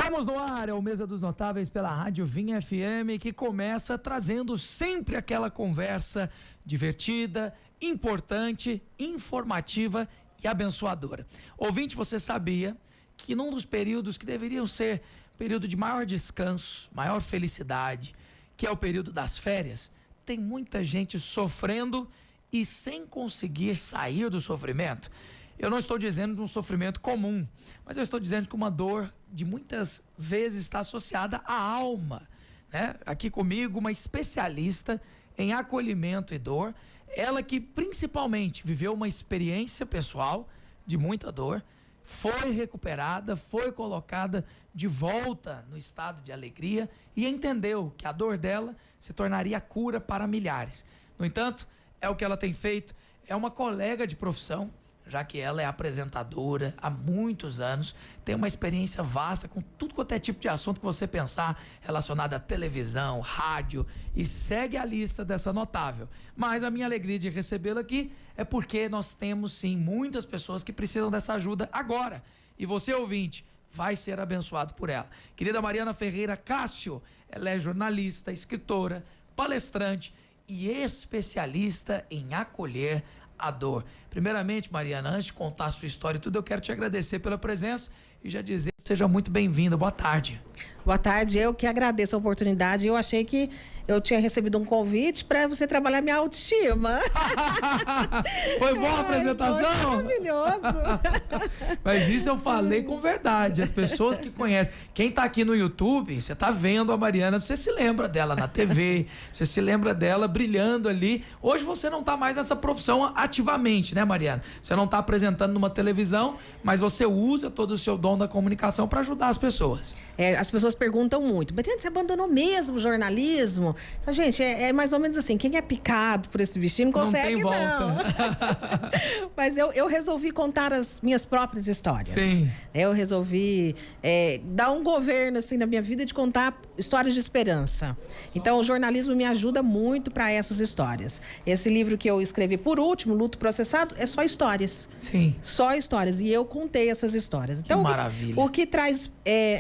Estamos no ar, é o Mesa dos Notáveis pela Rádio Vinha FM, que começa trazendo sempre aquela conversa divertida, importante, informativa e abençoadora. Ouvinte, você sabia que num dos períodos que deveriam ser período de maior descanso, maior felicidade, que é o período das férias, tem muita gente sofrendo e sem conseguir sair do sofrimento? Eu não estou dizendo de um sofrimento comum, mas eu estou dizendo que uma dor de muitas vezes está associada à alma, né? Aqui comigo, uma especialista em acolhimento e dor, ela que principalmente viveu uma experiência pessoal de muita dor, foi recuperada, foi colocada de volta no estado de alegria e entendeu que a dor dela se tornaria cura para milhares. No entanto, é o que ela tem feito, é uma colega de profissão, já que ela é apresentadora há muitos anos, tem uma experiência vasta com tudo quanto é tipo de assunto que você pensar relacionado à televisão, rádio, e segue a lista dessa notável. Mas a minha alegria de recebê-la aqui é porque nós temos sim muitas pessoas que precisam dessa ajuda agora. E você, ouvinte, vai ser abençoado por ela. Querida Mariana Ferreira Cássio, ela é jornalista, escritora, palestrante e especialista em acolher a dor. Primeiramente, Mariana, antes de contar a sua história e tudo, eu quero te agradecer pela presença e já dizer que seja muito bem-vinda. Boa tarde. Boa tarde, eu que agradeço a oportunidade. Eu achei que eu tinha recebido um convite para você trabalhar minha autoestima. Foi boa a apresentação? Foi maravilhoso. Mas isso eu falei com verdade. As pessoas que conhecem, quem tá aqui no YouTube, você tá vendo a Mariana, você se lembra dela na TV, você se lembra dela brilhando ali. Hoje você não tá mais nessa profissão ativamente, né, Mariana? Você não tá apresentando numa televisão, mas você usa todo o seu dom da comunicação para ajudar as pessoas. As pessoas perguntam muito, Mariana, você abandonou mesmo o jornalismo? Gente, é mais ou menos assim, quem é picado por esse bichinho não consegue, não. Tem volta. Não. Mas eu resolvi contar as minhas próprias histórias. Sim. Eu resolvi dar um governo assim na minha vida de contar histórias de esperança. Então o jornalismo me ajuda muito para essas histórias. Esse livro que eu escrevi por último, Luto Processado, é só histórias. Sim. Só histórias. E eu contei essas histórias. Então, que maravilha. O que traz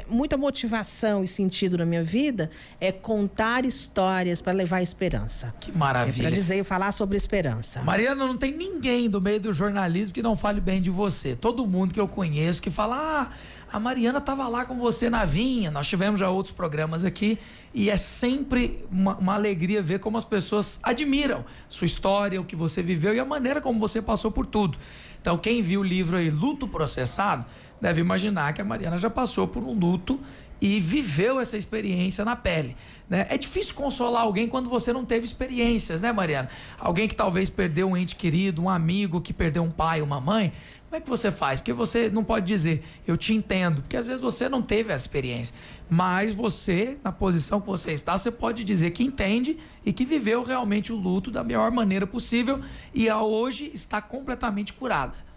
muita motivação e sentido na minha vida é contar histórias para levar esperança. Que maravilha. Para falar sobre esperança. Mariana, não tem ninguém do meio do jornalismo que não fale bem de você. Todo mundo que eu conheço que fala, a Mariana estava lá com você na Vinha. Nós tivemos já outros programas aqui e é sempre uma alegria ver como as pessoas admiram sua história, o que você viveu e a maneira como você passou por tudo. Então, quem viu o livro aí, Luto Processado, deve imaginar que a Mariana já passou por um luto e viveu essa experiência na pele, né? É difícil consolar alguém quando você não teve experiências, né, Mariana? Alguém que talvez perdeu um ente querido, um amigo que perdeu um pai, uma mãe. Como é que você faz? Porque você não pode dizer, eu te entendo, porque às vezes você não teve essa experiência, mas você, na posição que você está, você pode dizer que entende e que viveu realmente o luto da melhor maneira possível e hoje está completamente curada.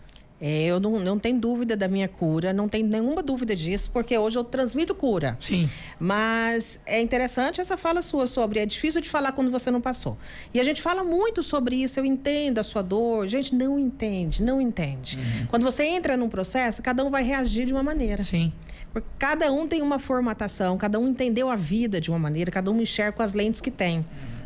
Eu não tenho dúvida da minha cura, não tenho nenhuma dúvida disso, porque hoje eu transmito cura. Sim. Mas é interessante essa fala sua sobre, é difícil de falar quando você não passou. E a gente fala muito sobre isso, eu entendo a sua dor, gente, não entende. Uhum. Quando você entra num processo, cada um vai reagir de uma maneira. Sim. Porque cada um tem uma formatação, cada um entendeu a vida de uma maneira, cada um enxerga com as lentes que tem.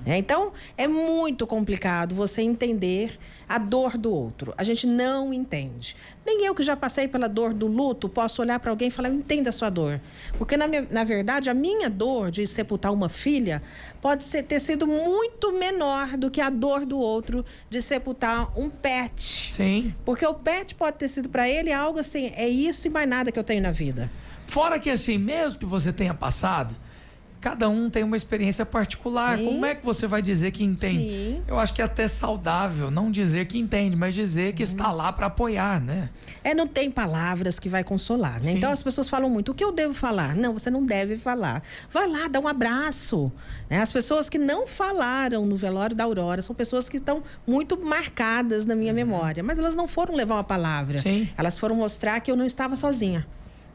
Então, é muito complicado você entender a dor do outro. A gente não entende. Nem eu que já passei pela dor do luto, posso olhar para alguém e falar, eu entendo a sua dor. Porque, na verdade, a minha dor de sepultar uma filha pode ter sido muito menor do que a dor do outro de sepultar um pet. Sim. Porque o pet pode ter sido para ele algo assim, é isso e mais nada que eu tenho na vida. Fora que assim, mesmo que você tenha passado, cada um tem uma experiência particular. Sim. Como é que você vai dizer que entende? Sim. Eu acho que é até saudável não dizer que entende, mas dizer que está lá para apoiar, né? Não tem palavras que vai consolar, né? Sim. Então as pessoas falam muito, o que eu devo falar? Não, você não deve falar. Vai lá, dá um abraço. Né? As pessoas que não falaram no velório da Aurora são pessoas que estão muito marcadas na minha memória, mas elas não foram levar uma palavra. Sim. Elas foram mostrar que eu não estava sozinha.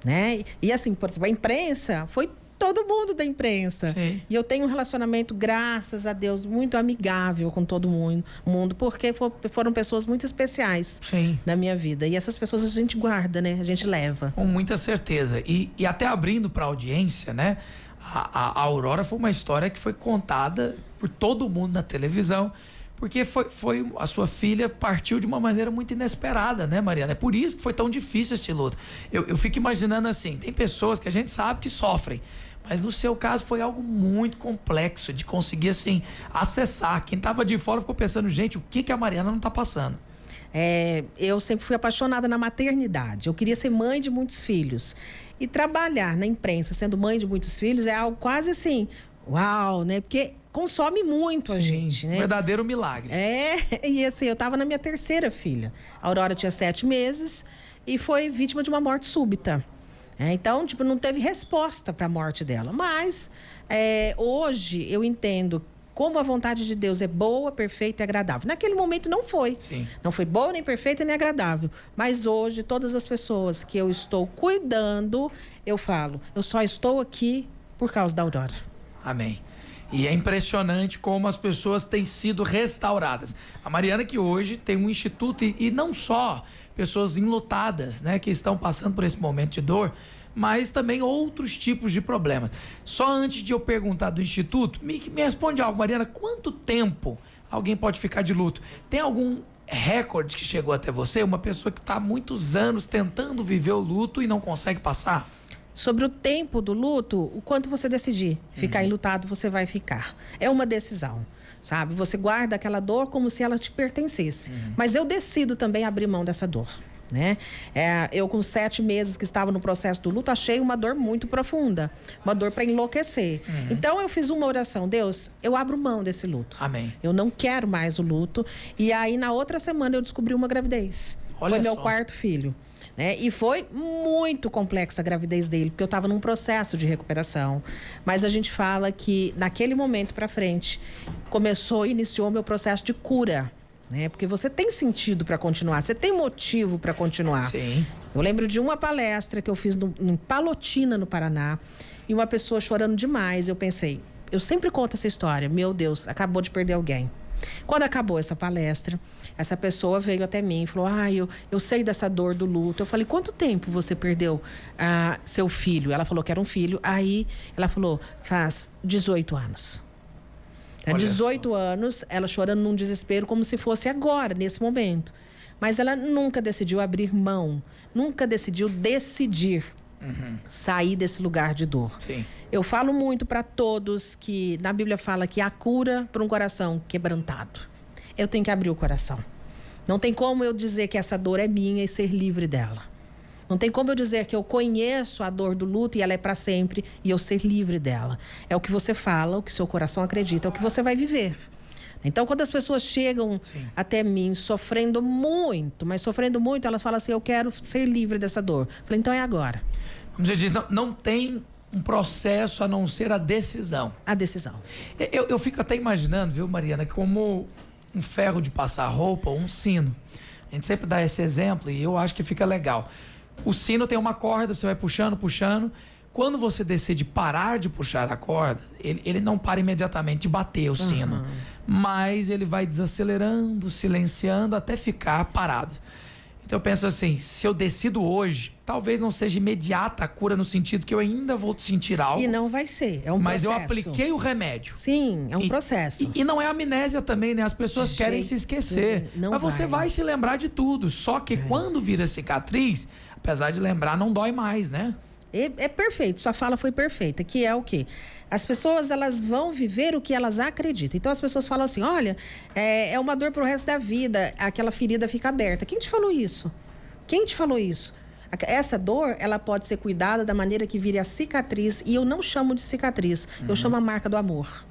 Né? E assim, por exemplo, a imprensa foi todo mundo da imprensa. Sim. E eu tenho um relacionamento, graças a Deus, muito amigável com todo mundo, porque foram pessoas muito especiais na minha vida. E essas pessoas a gente guarda, né? A gente leva. Com muita certeza. E até abrindo para a audiência, né? A Aurora foi uma história que foi contada por todo mundo na televisão, porque a sua filha partiu de uma maneira muito inesperada, né, Mariana? É por isso que foi tão difícil esse luto. Eu fico imaginando assim, tem pessoas que a gente sabe que sofrem, mas no seu caso foi algo muito complexo de conseguir, assim, acessar. Quem estava de fora ficou pensando, gente, o que a Mariana não está passando? Eu sempre fui apaixonada na maternidade. Eu queria ser mãe de muitos filhos. E trabalhar na imprensa sendo mãe de muitos filhos é algo quase assim, uau, né? Porque consome muito a gente, né? Um verdadeiro milagre. E assim, eu estava na minha terceira filha. A Aurora tinha 7 meses e foi vítima de uma morte súbita. Então, tipo, não teve resposta para a morte dela. Mas hoje eu entendo como a vontade de Deus é boa, perfeita e agradável. Naquele momento não foi. Sim. Não foi boa, nem perfeita, nem agradável. Mas hoje, todas as pessoas que eu estou cuidando, eu falo, eu só estou aqui por causa da Aurora. Amém. E é impressionante como as pessoas têm sido restauradas. A Mariana que hoje tem um instituto e não só pessoas enlutadas, né, que estão passando por esse momento de dor, mas também outros tipos de problemas. Só antes de eu perguntar do instituto, me responde algo, Mariana, quanto tempo alguém pode ficar de luto? Tem algum recorde que chegou até você? Uma pessoa que está há muitos anos tentando viver o luto e não consegue passar? Sobre o tempo do luto, o quanto você decidir ficar enlutado, você vai ficar. É uma decisão, sabe? Você guarda aquela dor como se ela te pertencesse. Mas eu decido também abrir mão dessa dor, né? Eu com 7 meses que estava no processo do luto, achei uma dor muito profunda. Uma dor para enlouquecer. Então eu fiz uma oração. Deus, eu abro mão desse luto. Amém. Eu não quero mais o luto. E aí na outra semana eu descobri uma gravidez. Olha Foi meu só. 4º filho. E foi muito complexa a gravidez dele, porque eu estava num processo de recuperação. Mas a gente fala que naquele momento para frente iniciou o meu processo de cura, né? Porque você tem sentido para continuar, você tem motivo para continuar. Sim. Eu lembro de uma palestra que eu fiz em Palotina, no Paraná, e uma pessoa chorando demais. Eu pensei, eu sempre conto essa história, meu Deus, acabou de perder alguém. Quando acabou essa palestra, essa pessoa veio até mim e falou, eu sei dessa dor do luto. Eu falei, quanto tempo você perdeu seu filho? Ela falou que era um filho. Aí ela falou, faz 18 anos. 18 anos, ela chorando num desespero como se fosse agora, nesse momento. Mas ela nunca decidiu abrir mão, nunca decidiu decidir sair desse lugar de dor. Sim. Eu falo muito para todos que na Bíblia fala que há cura para um coração quebrantado. Eu tenho que abrir o coração. Não tem como eu dizer que essa dor é minha e ser livre dela. Não tem como eu dizer que eu conheço a dor do luto e ela é para sempre e eu ser livre dela. É o que você fala, o que seu coração acredita, é o que você vai viver. Então, quando as pessoas chegam até mim sofrendo muito, mas sofrendo muito, elas falam assim, eu quero ser livre dessa dor. Eu falei, então é agora. Como você diz, não tem um processo a não ser a decisão. A decisão. Eu fico até imaginando, viu, Mariana, como um ferro de passar roupa ou um sino. A gente sempre dá esse exemplo e eu acho que fica legal. O sino tem uma corda, você vai puxando, puxando. Quando você decide parar de puxar a corda, ele não para imediatamente de bater o sino. Mas ele vai desacelerando, silenciando até ficar parado. Então eu penso assim, se eu decido hoje, talvez não seja imediata a cura no sentido que eu ainda vou sentir algo. E não vai ser, é um mas processo. eu apliquei o remédio. Sim, é um processo. E não é amnésia também, né? As pessoas querem se esquecer. Mas você vai se lembrar de tudo. Só que quando vira cicatriz, apesar de lembrar, não dói mais, né? É perfeito, sua fala foi perfeita, que é o quê? As pessoas, elas vão viver o que elas acreditam. Então, as pessoas falam assim, olha, é uma dor pro resto da vida, aquela ferida fica aberta. Quem te falou isso? Quem te falou isso? Essa dor, ela pode ser cuidada da maneira que vire a cicatriz, e eu não chamo de cicatriz, eu chamo a marca do amor.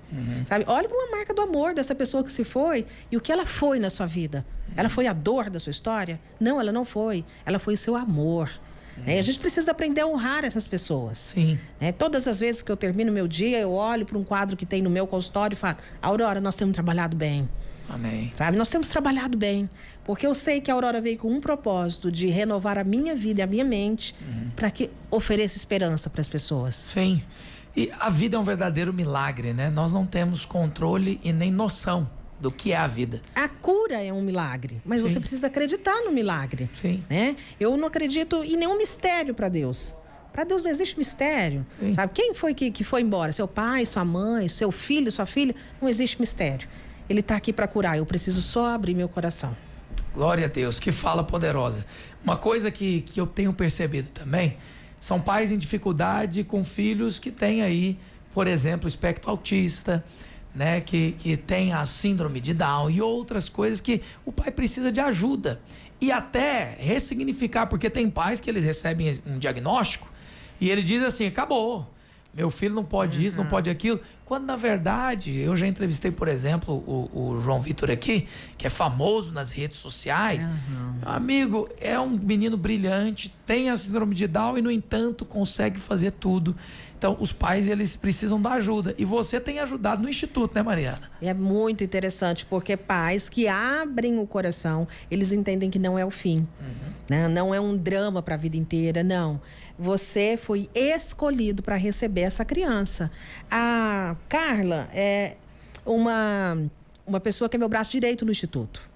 Sabe? Olha para uma marca do amor dessa pessoa que se foi e o que ela foi na sua vida. Ela foi a dor da sua história? Não, ela não foi. Ela foi o seu amor. A gente precisa aprender a honrar essas pessoas. Sim. Todas as vezes que eu termino meu dia, eu olho para um quadro que tem no meu consultório e falo, Aurora, nós temos trabalhado bem. Amém. Sabe? Nós temos trabalhado bem. Porque eu sei que a Aurora veio com um propósito de renovar a minha vida e a minha mente para que ofereça esperança para as pessoas. Sim. E a vida é um verdadeiro milagre, né? Nós não temos controle e nem noção do que é a vida. A cura é um milagre, mas você precisa acreditar no milagre. Sim. Né? Eu não acredito em nenhum mistério para Deus. Para Deus não existe mistério. Sim. Sabe? Quem foi que foi embora? Seu pai, sua mãe, seu filho, sua filha? Não existe mistério. Ele está aqui para curar. Eu preciso só abrir meu coração. Glória a Deus, que fala poderosa. Uma coisa que eu tenho percebido também, são pais em dificuldade com filhos que têm aí, por exemplo, espectro autista, né, que tem a síndrome de Down e outras coisas que o pai precisa de ajuda. E até ressignificar, porque tem pais que eles recebem um diagnóstico e ele diz assim, acabou, meu filho não pode isso, não pode aquilo. Quando, na verdade, eu já entrevistei, por exemplo, o João Vitor aqui, que é famoso nas redes sociais. Meu amigo, é um menino brilhante, tem a síndrome de Down e, no entanto, consegue fazer tudo. Então, os pais, eles precisam da ajuda. E você tem ajudado no Instituto, né, Mariana? É muito interessante, porque pais que abrem o coração, eles entendem que não é o fim. Né? Não é um drama para a vida inteira, não. Você foi escolhido para receber essa criança. A Carla é uma pessoa que é meu braço direito no Instituto.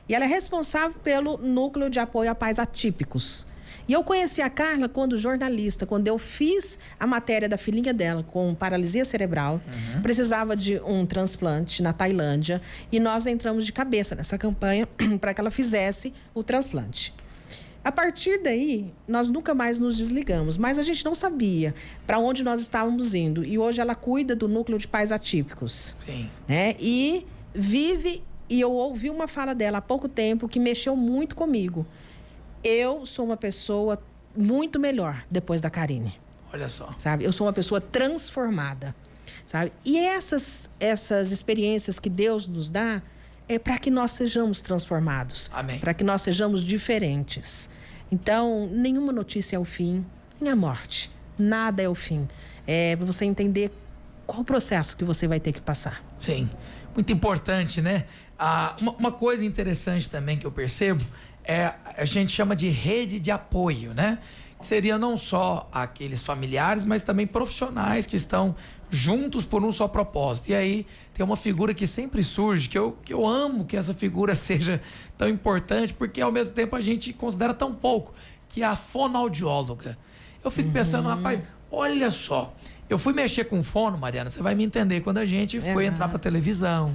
E ela é responsável pelo núcleo de apoio a pais atípicos. E eu conheci a Carla quando jornalista, quando eu fiz a matéria da filhinha dela com paralisia cerebral, precisava de um transplante na Tailândia e nós entramos de cabeça nessa campanha para que ela fizesse o transplante. A partir daí, nós nunca mais nos desligamos, mas a gente não sabia para onde nós estávamos indo. E hoje ela cuida do núcleo de pais atípicos. Sim. Né? E vive, e eu ouvi uma fala dela há pouco tempo que mexeu muito comigo. Eu sou uma pessoa muito melhor depois da Karine. Olha só. Sabe? Eu sou uma pessoa transformada. Sabe? E essas experiências que Deus nos dá é para que nós sejamos transformados. Amém. Para que nós sejamos diferentes. Então, nenhuma notícia é o fim, nem a morte. Nada é o fim. É para você entender qual o processo que você vai ter que passar. Sim. Muito importante, né? Uma coisa interessante também que eu percebo a gente chama de rede de apoio, né? Que seria não só aqueles familiares, mas também profissionais que estão juntos por um só propósito. E aí tem uma figura que sempre surge, que eu amo que essa figura seja tão importante, porque ao mesmo tempo a gente considera tão pouco, que é a fonoaudióloga. Eu fico pensando, rapaz, olha só, eu fui mexer com fono, Mariana, você vai me entender, quando a gente foi entrar pra televisão.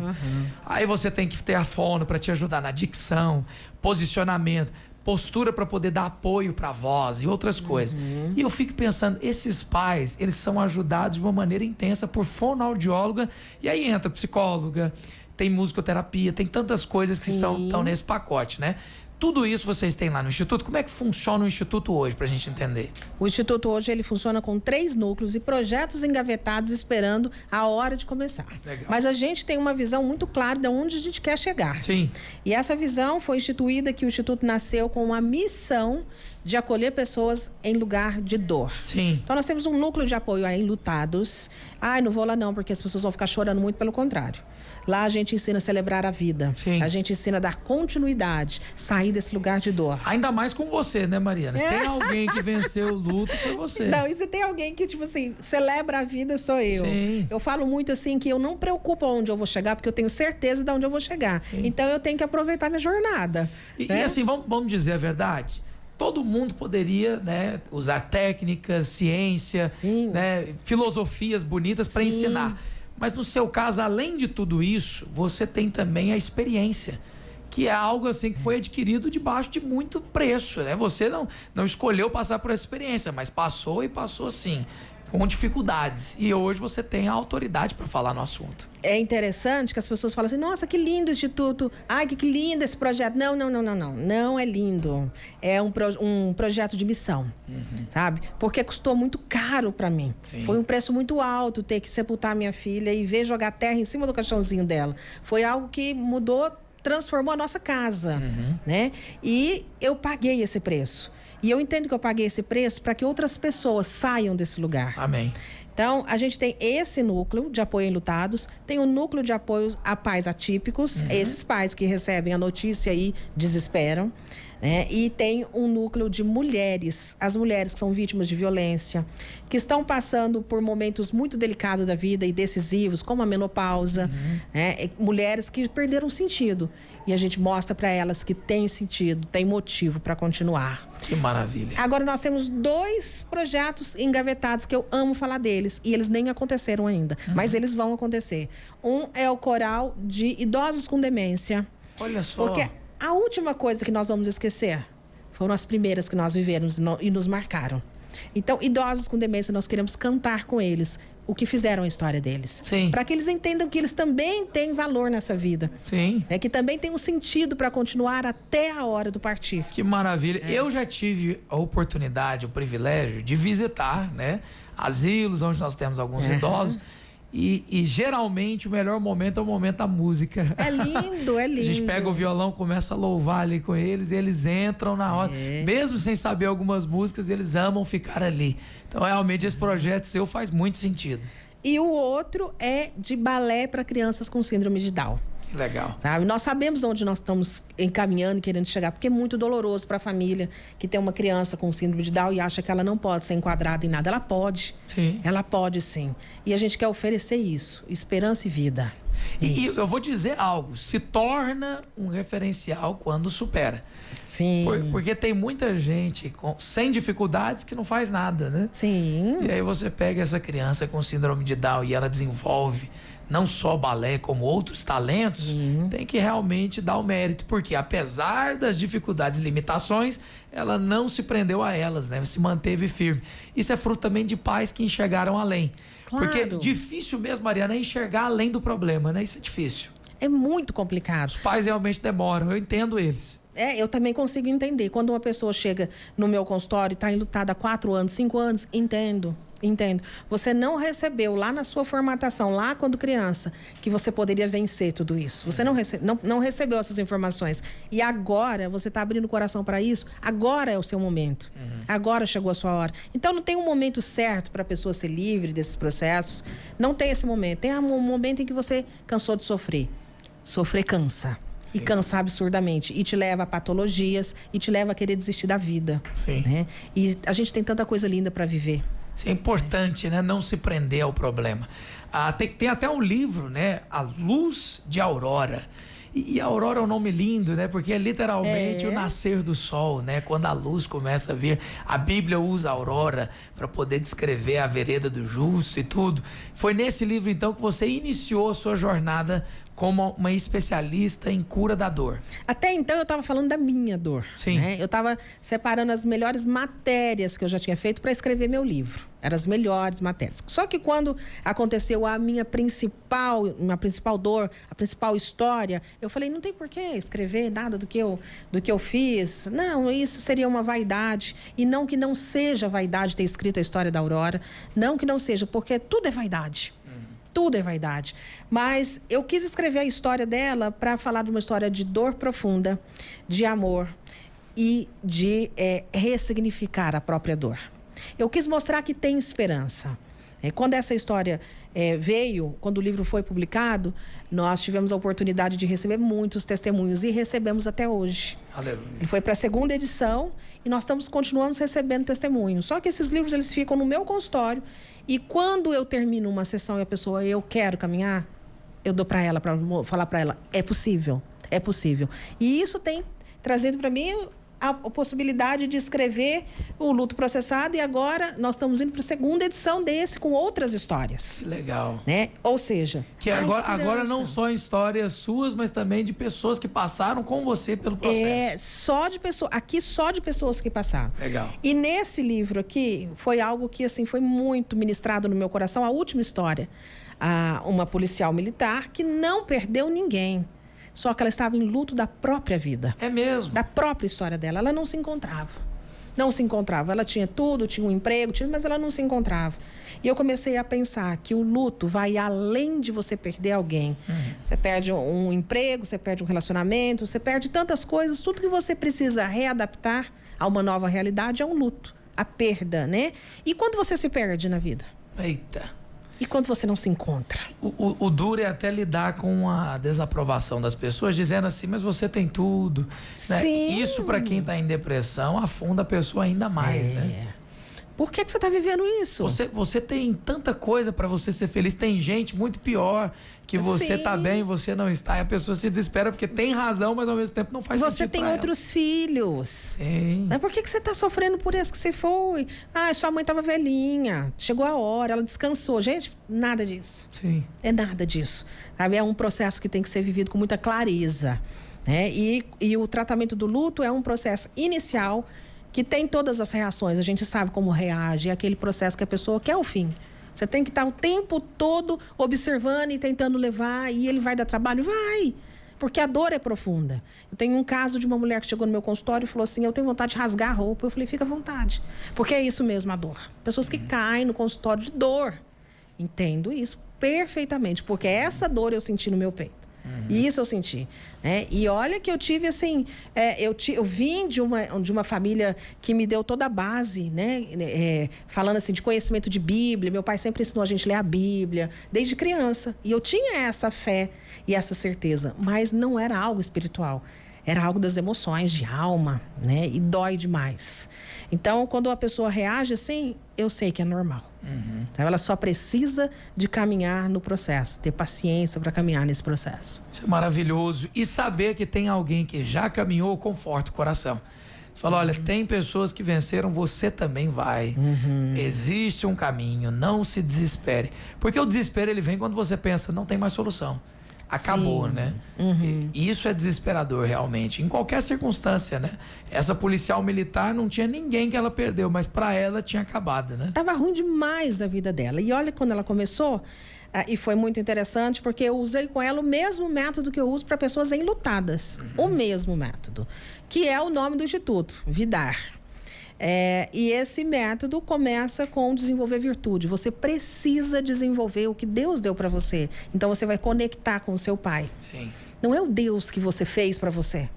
Aí você tem que ter a fono para te ajudar na dicção, posicionamento, postura para poder dar apoio para a voz e outras coisas. E eu fico pensando, esses pais, eles são ajudados de uma maneira intensa por fonoaudióloga, e aí entra psicóloga, tem musicoterapia, tem tantas coisas que estão nesse pacote, né? Tudo isso vocês têm lá no Instituto. Como é que funciona o Instituto hoje, pra gente entender? O Instituto hoje, ele funciona com 3 núcleos e projetos engavetados esperando a hora de começar. Legal. Mas a gente tem uma visão muito clara de onde a gente quer chegar. Sim. E essa visão foi instituída que o Instituto nasceu com uma missão de acolher pessoas em lugar de dor. Sim. Então, nós temos um núcleo de apoio a enlutados. Ai, não vou lá não, porque as pessoas vão ficar chorando muito, pelo contrário. Lá a gente ensina a celebrar a vida. Sim. A gente ensina a dar continuidade, sair desse lugar de dor. Ainda mais com você, né, Mariana? Se tem alguém que venceu o luto, foi você. Não, e se tem alguém que, tipo assim, celebra a vida, sou eu. Sim. Eu falo muito assim, que eu não preocupo onde eu vou chegar, porque eu tenho certeza de onde eu vou chegar. Sim. Então, eu tenho que aproveitar minha jornada. E né? assim, vamos dizer a verdade? Todo mundo poderia, né, usar técnicas, ciência, Sim. né, filosofias bonitas para Sim. ensinar. Mas no seu caso, além de tudo isso, você tem também a experiência, que é algo assim que foi adquirido debaixo de muito preço, né? Você não escolheu passar por essa experiência, mas passou e passou assim, com dificuldades. E hoje você tem a autoridade para falar no assunto. É interessante que as pessoas falam assim, nossa, que lindo o Instituto. Ai, que lindo esse projeto. Não. Não é lindo. É um projeto de missão, sabe? Porque custou muito caro para mim. Sim. Foi um preço muito alto ter que sepultar minha filha e ver jogar terra em cima do caixãozinho dela. Foi algo que transformou a nossa casa, né? E eu paguei esse preço. E eu entendo que eu paguei esse preço para que outras pessoas saiam desse lugar. Amém. Então, a gente tem esse núcleo de apoio a enlutados, tem o núcleo de apoio a pais atípicos, esses pais que recebem a notícia e desesperam. né? E tem um núcleo de mulheres, as mulheres que são vítimas de violência, que estão passando por momentos muito delicados da vida e decisivos, como a menopausa, né? Mulheres que perderam o sentido. E a gente mostra para elas que tem sentido, tem motivo para continuar. Que maravilha. Agora nós temos 2 projetos engavetados que eu amo falar deles e eles nem aconteceram ainda, mas eles vão acontecer. Um é o coral de idosos com demência. Olha só. Porque a última coisa que nós vamos esquecer foram as primeiras que nós vivemos e nos marcaram. Então, idosos com demência, nós queremos cantar com eles o que fizeram a história deles. Para que eles entendam que eles também têm valor nessa vida. Sim. Que também tem um sentido para continuar até a hora do partir. Que maravilha. Eu já tive a oportunidade, o privilégio de visitar, né, asilos onde nós temos alguns idosos. E geralmente o melhor momento é o momento da música. É lindo, é lindo. A gente pega o violão, começa a louvar ali com eles, e eles entram na hora. Mesmo sem saber algumas músicas, eles amam ficar ali. Então, realmente, esse projeto seu faz muito sentido. E o outro é de balé para crianças com síndrome de Down. Que legal. Sabe? Nós sabemos onde nós estamos encaminhando e querendo chegar, porque é muito doloroso para a família que tem uma criança com síndrome de Down e acha que ela não pode ser enquadrada em nada. Ela pode. Sim. Ela pode, sim. E a gente quer oferecer isso, esperança e vida. E eu vou dizer algo, se torna um referencial quando supera. Sim. Porque tem muita gente sem dificuldades que não faz nada, né? Sim. E aí você pega essa criança com síndrome de Down e ela desenvolve não só balé, como outros talentos, tem que realmente dar o mérito, porque apesar das dificuldades e limitações, ela não se prendeu a elas, né? Se manteve firme. Isso é fruto também de pais que enxergaram além. Claro. Porque difícil mesmo, Mariana, é enxergar além do problema, né? Isso é difícil. É muito complicado. Os pais realmente demoram, eu entendo eles. Eu também consigo entender. Quando uma pessoa chega no meu consultório e está enlutada há 4 anos, 5 anos, entendo. Você não recebeu lá na sua formatação, lá quando criança, que você poderia vencer tudo isso. Você não recebeu essas informações. E agora, você está abrindo o coração para isso, agora é o seu momento. Agora chegou a sua hora. Então, não tem um momento certo para a pessoa ser livre desses processos. Não tem esse momento. Tem um momento em que você cansou de sofrer. Sofrer cansa. E cansa absurdamente. E te leva a patologias e te leva a querer desistir da vida. Sim. Né? E a gente tem tanta coisa linda para viver. Isso é importante, né? Não se prender ao problema. Tem até um livro, né? A Luz de Aurora. E a aurora é um nome lindo, né? Porque é literalmente o nascer do sol, né? Quando a luz começa a vir. A Bíblia usa a aurora para poder descrever a vereda do justo e tudo. Foi nesse livro, então, que você iniciou a sua jornada como uma especialista em cura da dor. Até então, eu estava falando da minha dor. Sim. Né? Eu estava separando as melhores matérias que eu já tinha feito para escrever meu livro. Eram as melhores matérias. Só que quando aconteceu a minha principal dor, a principal história, eu falei, não tem por que escrever nada do que eu fiz. Não, isso seria uma vaidade. E não que não seja vaidade ter escrito a história da Aurora. Não que não seja, porque tudo é vaidade. Tudo é vaidade. Mas eu quis escrever a história dela para falar de uma história de dor profunda, de amor e de ressignificar a própria dor. Eu quis mostrar que tem esperança. Quando essa história veio, quando o livro foi publicado, nós tivemos a oportunidade de receber muitos testemunhos e recebemos até hoje. Aleluia. Ele foi para a 2ª edição e nós continuamos recebendo testemunhos. Só que esses livros eles ficam no meu consultório e quando eu termino uma sessão e a pessoa, eu quero caminhar, eu dou para ela, para falar para ela, é possível. E isso tem trazido para mim a possibilidade de escrever o Luto Processado e agora nós estamos indo para a 2ª edição desse com outras histórias. Legal. Né? Ou seja, que agora não só histórias suas, mas também de pessoas que passaram com você pelo processo. Aqui só de pessoas que passaram. Legal. E nesse livro aqui foi algo que assim foi muito ministrado no meu coração, a última história. Uma policial militar que não perdeu ninguém. Só que ela estava em luto da própria vida. É mesmo? Da própria história dela. Ela não se encontrava. Não se encontrava. Ela tinha tudo, tinha um emprego, mas ela não se encontrava. E eu comecei a pensar que o luto vai além de você perder alguém. Você perde um emprego, você perde um relacionamento, você perde tantas coisas. Tudo que você precisa readaptar a uma nova realidade é um luto. A perda, né? E quando você se perde na vida? Eita. E quando você não se encontra? O duro é até lidar com a desaprovação das pessoas, dizendo assim, mas você tem tudo. Né? Isso, para quem está em depressão, afunda a pessoa ainda mais, né? Por que você está vivendo isso? Você tem tanta coisa para você ser feliz. Tem gente muito pior que você tá bem e você não está. E a pessoa se desespera porque tem razão, mas ao mesmo tempo não faz sentido. Você tem outros filhos. Sim. Mas por que você está sofrendo por esse que você foi? Ah, sua mãe estava velhinha. Chegou a hora, ela descansou. Gente, nada disso. Sim. É nada disso. Sabe? É um processo que tem que ser vivido com muita clareza. Né? E o tratamento do luto é um processo inicial que tem todas as reações, a gente sabe como reage, é aquele processo que a pessoa quer o fim. Você tem que estar o tempo todo observando e tentando levar, e ele vai dar trabalho? Vai, porque a dor é profunda. Eu tenho um caso de uma mulher que chegou no meu consultório e falou assim, eu tenho vontade de rasgar a roupa. Eu falei, fica à vontade, porque é isso mesmo a dor. Pessoas que caem no consultório de dor. Entendo isso perfeitamente, porque essa dor eu senti no meu peito. Isso eu senti. Né? E olha que eu tive assim, eu vim de uma família que me deu toda a base, né? Falando assim de conhecimento de Bíblia. Meu pai sempre ensinou a gente a ler a Bíblia, desde criança. E eu tinha essa fé e essa certeza, mas não era algo espiritual. Era algo das emoções, de alma, né? E dói demais. Então, quando a pessoa reage assim, eu sei que é normal. Então, ela só precisa de caminhar no processo, ter paciência para caminhar nesse processo. Isso é maravilhoso. E saber que tem alguém que já caminhou, conforta o coração. Você fala, olha, tem pessoas que venceram, você também vai. Existe um caminho, não se desespere. Porque o desespero, ele vem quando você pensa, não tem mais solução. Acabou, sim, né? E isso é desesperador, realmente. Em qualquer circunstância, né? Essa policial militar não tinha ninguém que ela perdeu, mas para ela tinha acabado, né? Tava ruim demais a vida dela. E olha, quando ela começou, e foi muito interessante, porque eu usei com ela o mesmo método que eu uso para pessoas enlutadas. O mesmo método, que é o nome do instituto, Vidar. E esse método começa com desenvolver virtude. Você precisa desenvolver o que Deus deu para você. Então você vai conectar com o seu pai. Sim. Não é o Deus que você fez para você.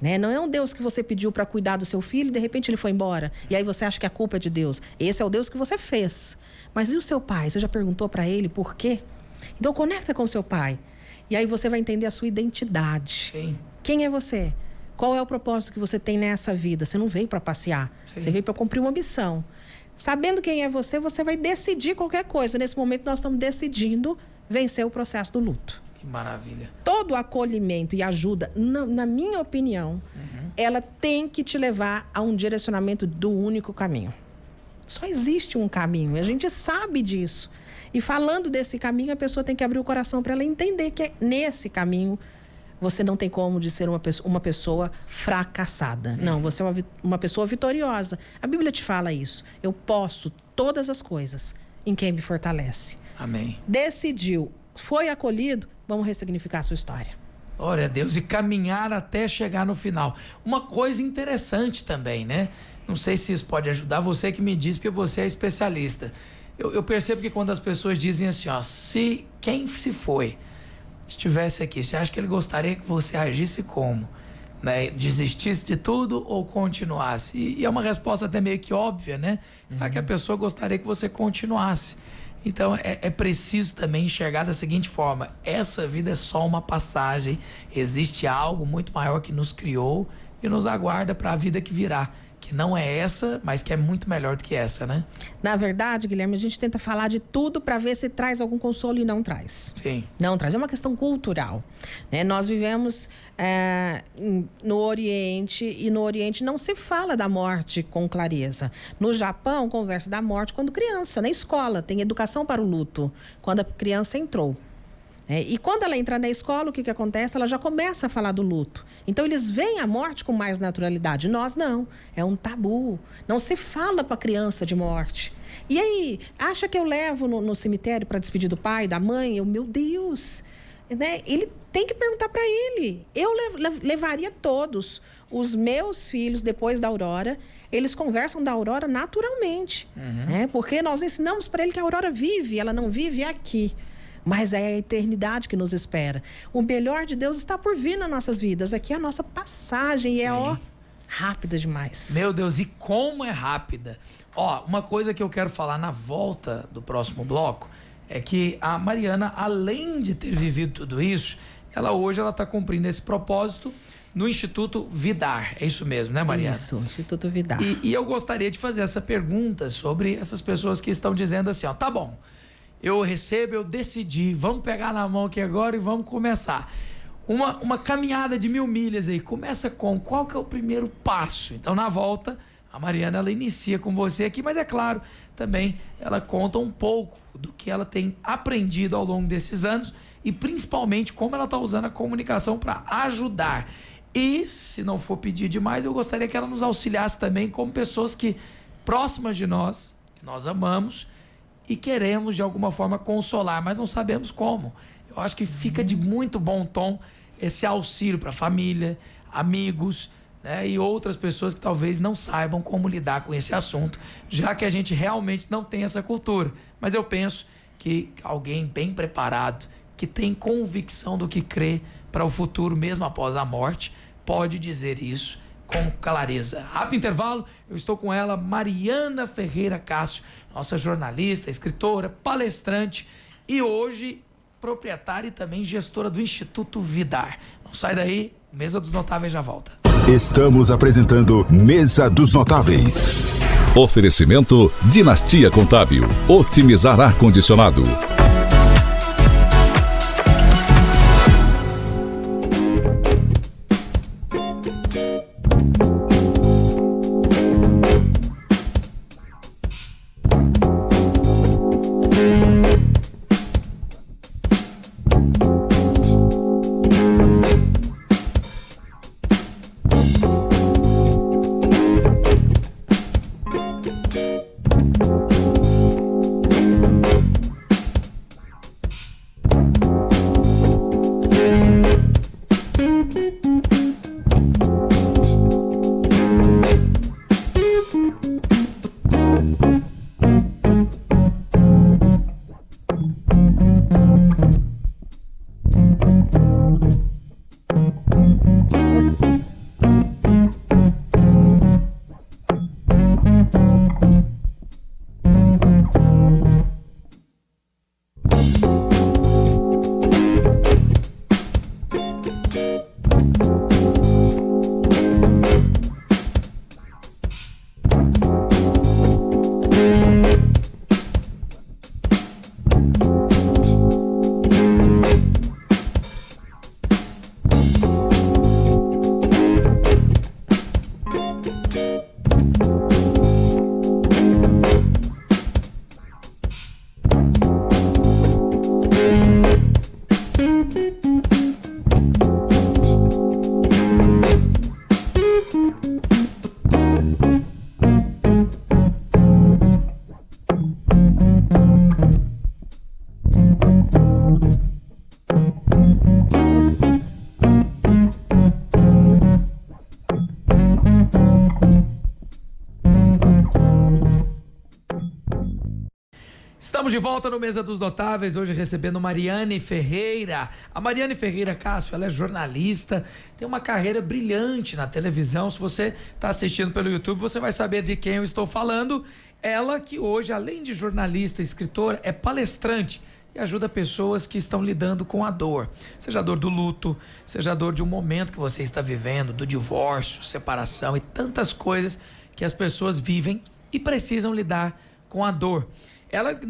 Né? Não é um Deus que você pediu para cuidar do seu filho e de repente ele foi embora. E aí você acha que a culpa é de Deus. Esse é o Deus que você fez. Mas e o seu pai? Você já perguntou para ele por quê? Então conecta com o seu pai. E aí você vai entender a sua identidade. Sim. Quem é você? Qual é o propósito que você tem nessa vida? Você não veio para passear. Sim. Você veio para cumprir uma missão. Sabendo quem é você, você vai decidir qualquer coisa. Nesse momento, nós estamos decidindo vencer o processo do luto. Que maravilha. Todo acolhimento e ajuda, na minha opinião, ela tem que te levar a um direcionamento do único caminho. Só existe um caminho. A gente sabe disso. E falando desse caminho, a pessoa tem que abrir o coração para ela entender que é nesse caminho você não tem como de ser uma pessoa fracassada. Não, você é uma pessoa vitoriosa. A Bíblia te fala isso. Eu posso todas as coisas em quem me fortalece. Amém. Decidiu, foi acolhido, vamos ressignificar a sua história. Glória a Deus. E caminhar até chegar no final. Uma coisa interessante também, né? Não sei se isso pode ajudar. Você que me diz, porque você é especialista. Eu percebo que quando as pessoas dizem assim, ó, se quem se foi estivesse aqui, você acha que ele gostaria que você agisse como? Né? Desistisse de tudo ou continuasse? E é uma resposta até meio que óbvia, né? Que a pessoa gostaria que você continuasse. Então é preciso também enxergar da seguinte forma: essa vida é só uma passagem, existe algo muito maior que nos criou e nos aguarda para a vida que virá. Que não é essa, mas que é muito melhor do que essa, né? Na verdade, Guilherme, a gente tenta falar de tudo para ver se traz algum consolo e não traz. Sim. Não traz. É uma questão cultural. Né? Nós vivemos no Oriente, e no Oriente não se fala da morte com clareza. No Japão, conversa da morte quando criança, na escola. Tem educação para o luto, quando a criança entrou. E quando ela entra na escola, o que acontece? Ela já começa a falar do luto. Então, eles veem a morte com mais naturalidade. Nós, não. É um tabu. Não se fala para a criança de morte. E aí, acha que eu levo no cemitério para despedir do pai, da mãe? Meu Deus! Né? Ele tem que perguntar para ele. Eu levaria todos os meus filhos, depois da Aurora. Eles conversam da Aurora naturalmente. Né? Porque nós ensinamos para ele que a Aurora vive. Ela não vive aqui. Mas é a eternidade que nos espera. O melhor de Deus está por vir nas nossas vidas. Aqui é a nossa passagem e rápida demais. Meu Deus, e como é rápida. Uma coisa que eu quero falar na volta do próximo bloco é que a Mariana, além de ter vivido tudo isso, hoje ela está cumprindo esse propósito no Instituto Vidar. É isso mesmo, né, Mariana? Isso, Instituto Vidar. E eu gostaria de fazer essa pergunta sobre essas pessoas que estão dizendo assim, ó, tá bom, eu recebo, eu decidi, vamos pegar na mão aqui agora e vamos começar. Uma caminhada de 1000 milhas aí, começa com qual que é o primeiro passo? Então, na volta, a Mariana, ela inicia com você aqui, mas é claro, também ela conta um pouco do que ela tem aprendido ao longo desses anos e principalmente como ela está usando a comunicação para ajudar. E, se não for pedir demais, eu gostaria que ela nos auxiliasse também como pessoas que, próximas de nós, que nós amamos e queremos de alguma forma consolar, mas não sabemos como. Eu acho que fica de muito bom tom esse auxílio para a família, amigos, né, e outras pessoas que talvez não saibam como lidar com esse assunto, já que a gente realmente não tem essa cultura. Mas eu penso que alguém bem preparado, que tem convicção do que crê para o futuro, mesmo após a morte, pode dizer isso com clareza. Rápido intervalo, eu estou com ela, Mariana Ferreira Cássio, nossa jornalista, escritora, palestrante e hoje proprietária e também gestora do Instituto Vidar. Não sai daí, Mesa dos Notáveis já volta. Estamos apresentando Mesa dos Notáveis. Oferecimento Dinastia Contábil. Otimizar ar-condicionado. Estamos de volta no Mesa dos Notáveis, hoje recebendo Mariane Ferreira. A Mariane Ferreira Cássio, ela é jornalista, tem uma carreira brilhante na televisão. Se você está assistindo pelo YouTube, você vai saber de quem eu estou falando. Ela que hoje, além de jornalista e escritora, é palestrante e ajuda pessoas que estão lidando com a dor. Seja a dor do luto, seja a dor de um momento que você está vivendo, do divórcio, separação e tantas coisas que as pessoas vivem e precisam lidar com a dor. Ela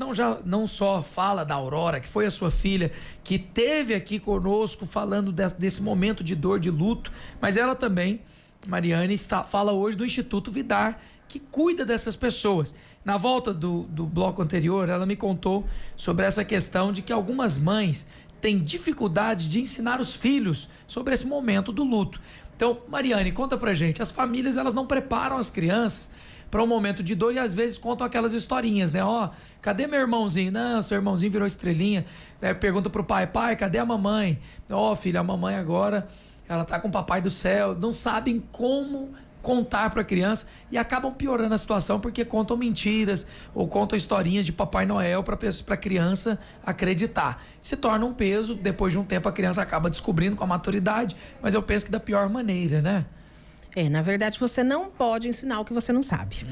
não só fala da Aurora, que foi a sua filha, que teve aqui conosco falando desse momento de dor, de luto, mas ela também, Mariane, fala hoje do Instituto Vidar, que cuida dessas pessoas. Na volta do bloco anterior, ela me contou sobre essa questão de que algumas mães têm dificuldade de ensinar os filhos sobre esse momento do luto. Então, Mariane, conta pra gente, as famílias elas não preparam as crianças para um momento de dor e às vezes contam aquelas historinhas, né? Ó, cadê meu irmãozinho? Não, seu irmãozinho virou estrelinha. Pergunta pro pai, cadê a mamãe? Ó, filha, a mamãe agora, ela tá com o papai do céu. Não sabem como contar para a criança e acabam piorando a situação porque contam mentiras ou contam historinhas de Papai Noel para a criança acreditar. Se torna um peso, depois de um tempo a criança acaba descobrindo com a maturidade, mas eu penso que da pior maneira, né? Na verdade, você não pode ensinar o que você não sabe.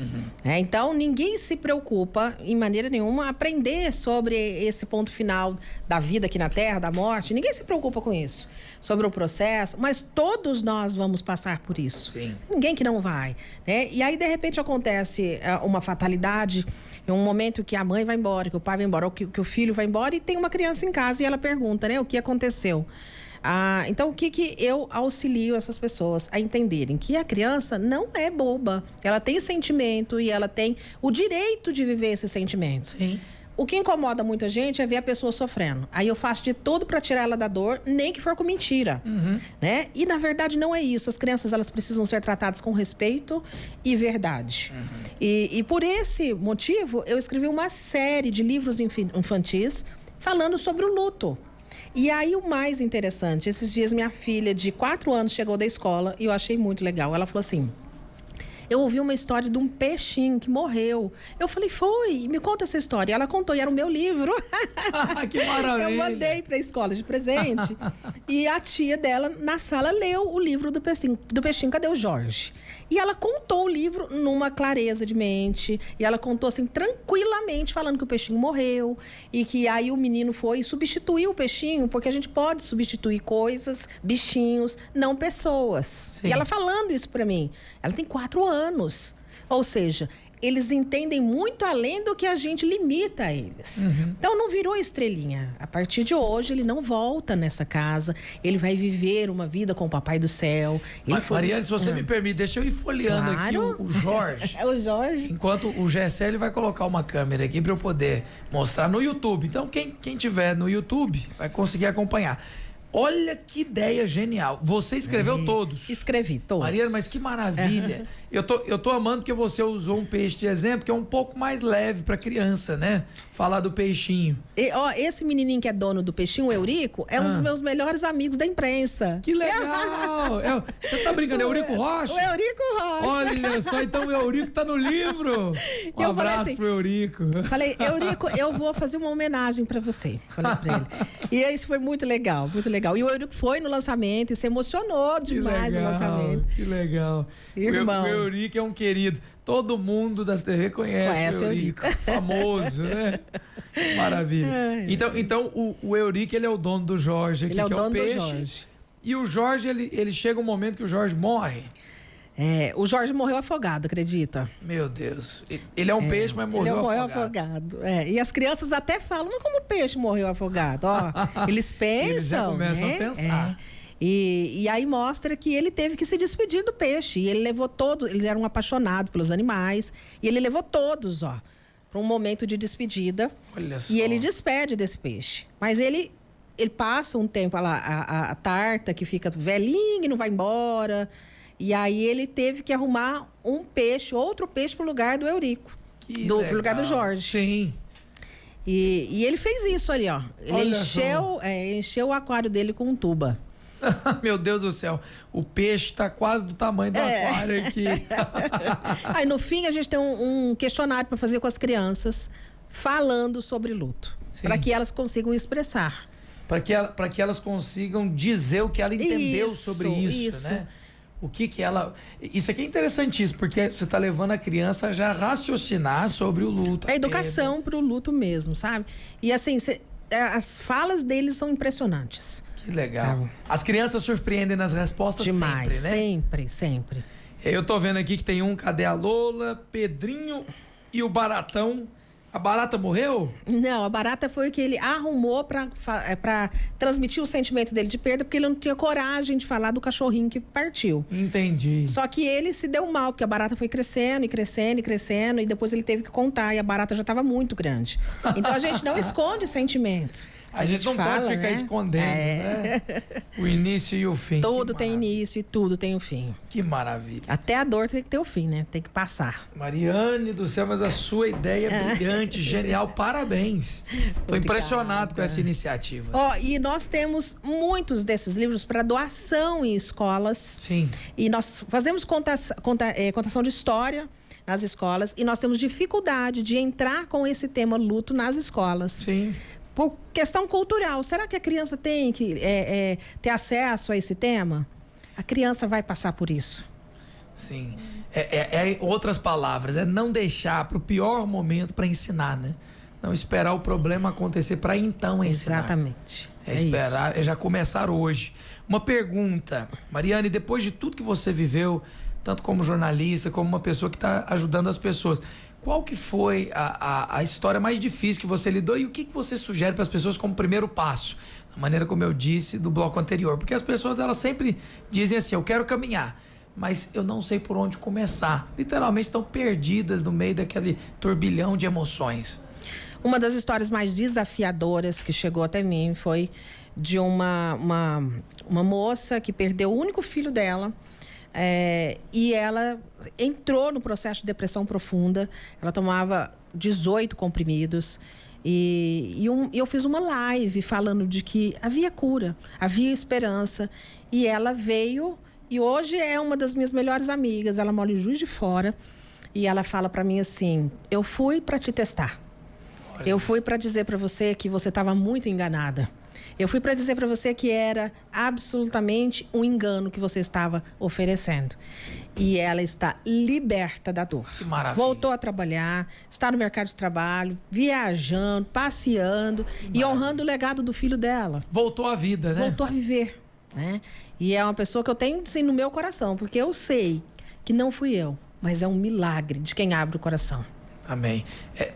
Então, ninguém se preocupa, em maneira nenhuma, aprender sobre esse ponto final da vida aqui na Terra, da morte. Ninguém se preocupa com isso, sobre o processo, mas todos nós vamos passar por isso. Sim. Ninguém que não vai, né? E aí, de repente, acontece uma fatalidade, em um momento que a mãe vai embora, que o pai vai embora, ou que o filho vai embora, e tem uma criança em casa e ela pergunta, né, o que aconteceu. Então, o que eu auxilio essas pessoas a entenderem? Que a criança não é boba. Ela tem sentimento e ela tem o direito de viver esse sentimento. Sim. O que incomoda muita gente é ver a pessoa sofrendo. Aí eu faço de tudo para tirar ela da dor, nem que for com mentira. Né? E, na verdade, não é isso. As crianças, elas precisam ser tratadas com respeito e verdade. E por esse motivo, eu escrevi uma série de livros infantis falando sobre o luto. E aí, o mais interessante, esses dias minha filha de 4 anos chegou da escola e eu achei muito legal. Ela falou assim: eu ouvi uma história de um peixinho que morreu. Eu falei, foi? Me conta essa história. E ela contou, e era o meu livro. Que maravilha. Eu mandei para a escola de presente. E a tia dela, na sala, leu o livro do peixinho, Cadê o Jorge? E ela contou o livro numa clareza de mente. E ela contou assim, tranquilamente, falando que o peixinho morreu. E que aí o menino foi substituir o peixinho, porque a gente pode substituir coisas, bichinhos, não pessoas. Sim. E ela falando isso para mim. Ela tem 4 anos. Ou seja, eles entendem muito além do que a gente limita a eles. Então, não virou estrelinha. A partir de hoje, ele não volta nessa casa. Ele vai viver uma vida com o Papai do Céu. Mariane, se você me permite, deixa eu ir folheando aqui o Jorge. O Jorge. Enquanto o Gessé, ele vai colocar uma câmera aqui para eu poder mostrar no YouTube. Então, quem tiver no YouTube vai conseguir acompanhar. Olha que ideia genial. Você escreveu todos? Escrevi todos. Mariana, mas que maravilha. Eu tô amando porque você usou um peixe de exemplo que é um pouco mais leve para criança, né? Falar do peixinho. Esse menininho que é dono do peixinho, o Eurico, é um dos meus melhores amigos da imprensa. Que legal. Você tá brincando, é Eurico Rocha? O Eurico Rocha. Olha só, então o Eurico tá no livro. Um abraço assim, pro Eurico. Falei, Eurico, eu vou fazer uma homenagem para você. Falei pra ele. E isso foi muito legal, muito legal. E o Eurico foi no lançamento e se emocionou demais no lançamento. Que legal. Irmão. O Eurico é um querido. Todo mundo da TV conhece o Eurico. Famoso, né? Maravilha. Então o Eurico, ele é o dono do Jorge aqui, ele é o dono peixe. do Jorge. E o Jorge, ele chega um momento que o Jorge morre. O Jorge morreu afogado, acredita? Meu Deus. Ele é um peixe, mas morreu afogado. E as crianças até falam, mas como o peixe morreu afogado? Ó, eles pensam, eles já começam a pensar. E aí mostra que ele teve que se despedir do peixe. E ele levou todos, eles eram apaixonados pelos animais. E ele levou todos, para um momento de despedida. Olha só. E ele despede desse peixe. Mas ele passa um tempo lá, a tarta que fica velhinha e não vai embora. E aí ele teve que arrumar outro peixe pro lugar do Eurico. Pro lugar do Jorge. Sim. E ele fez isso ali, ó. Ele encheu o aquário dele com tuba. Meu Deus do céu. O peixe tá quase do tamanho do aquário aqui. Aí no fim a gente tem um questionário para fazer com as crianças falando sobre luto. Para que elas consigam expressar. Para que elas consigam dizer o que ela entendeu sobre isso, né? O que ela... Isso aqui é interessantíssimo, porque você está levando a criança a já raciocinar sobre o luto. É educação para o luto mesmo, sabe? E assim, as falas deles são impressionantes. Que legal. Sabe? As crianças surpreendem nas respostas demais, sempre, né? Sempre. Eu tô vendo aqui que tem cadê a Lola, Pedrinho e o Baratão. A barata morreu? Não, a barata foi o que ele arrumou para transmitir o sentimento dele de perda, porque ele não tinha coragem de falar do cachorrinho que partiu. Entendi. Só que ele se deu mal, porque a barata foi crescendo, e depois ele teve que contar, e a barata já estava muito grande. Então a gente não esconde sentimento. A gente não pode ficar escondendo, né? O início e o fim. Tudo tem início e tudo tem o fim. Que maravilha. Até a dor tem que ter o fim, né? Tem que passar. Mariane do céu, mas a sua ideia é brilhante, genial, parabéns. Estou impressionado com essa iniciativa. E nós temos muitos desses livros para doação em escolas. Sim. E nós fazemos contação de história nas escolas, e nós temos dificuldade de entrar com esse tema luto nas escolas. Sim. Por questão cultural, será que a criança tem que ter acesso a esse tema? A criança vai passar por isso. Sim. Outras palavras, é não deixar para o pior momento para ensinar, né? Não esperar o problema acontecer para então ensinar. Exatamente. É esperar, é já começar hoje. Uma pergunta, Mariane, depois de tudo que você viveu, tanto como jornalista, como uma pessoa que está ajudando as pessoas, qual que foi a história mais difícil que você lidou e o que você sugere para as pessoas como primeiro passo? Da maneira como eu disse do bloco anterior. Porque as pessoas, elas sempre dizem assim, eu quero caminhar, mas eu não sei por onde começar. Literalmente estão perdidas no meio daquele turbilhão de emoções. Uma das histórias mais desafiadoras que chegou até mim foi de uma moça que perdeu o único filho dela. E ela entrou no processo de depressão profunda. Ela tomava 18 comprimidos. E eu fiz uma live falando de que havia cura, havia esperança. E ela veio e hoje é uma das minhas melhores amigas. Ela mora em Juiz de Fora. E ela fala para mim assim, eu fui para te testar. Eu fui para dizer para você que você estava muito enganada. Eu fui para dizer para você que era absolutamente um engano que você estava oferecendo. E ela está liberta da dor. Que maravilha. Voltou a trabalhar, está no mercado de trabalho, viajando, passeando e honrando o legado do filho dela. Voltou à vida, né? Voltou a viver, né? E é uma pessoa que eu tenho, sim, no meu coração, porque eu sei que não fui eu, mas é um milagre de quem abre o coração. Amém.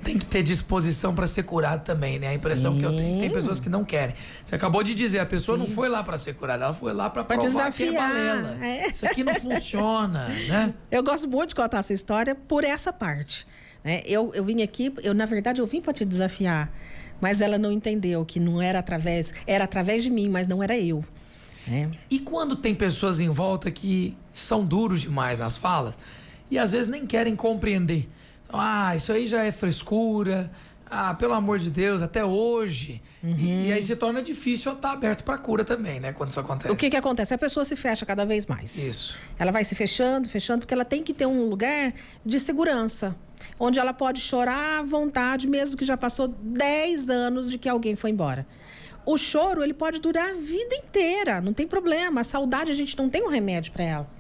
Tem que ter disposição para ser curado também, né? A impressão que eu tenho. Tem pessoas que não querem. Você acabou de dizer, a pessoa não foi lá para ser curada, ela foi lá para provar que é balela. Isso aqui não funciona, né? Eu gosto muito de contar essa história por essa parte. Né? Eu vim aqui, na verdade, eu vim para te desafiar, mas ela não entendeu que não era através de mim, mas não era eu. Né? E quando tem pessoas em volta que são duros demais nas falas e às vezes nem querem compreender. Isso aí já é frescura. Pelo amor de Deus, até hoje. E aí se torna difícil estar aberto para cura também, né? Quando isso acontece. O que acontece? A pessoa se fecha cada vez mais. Isso. Ela vai se fechando, porque ela tem que ter um lugar de segurança. Onde ela pode chorar à vontade, mesmo que já passou 10 anos de que alguém foi embora. O choro, ele pode durar a vida inteira, não tem problema. A saudade, a gente não tem um remédio para ela.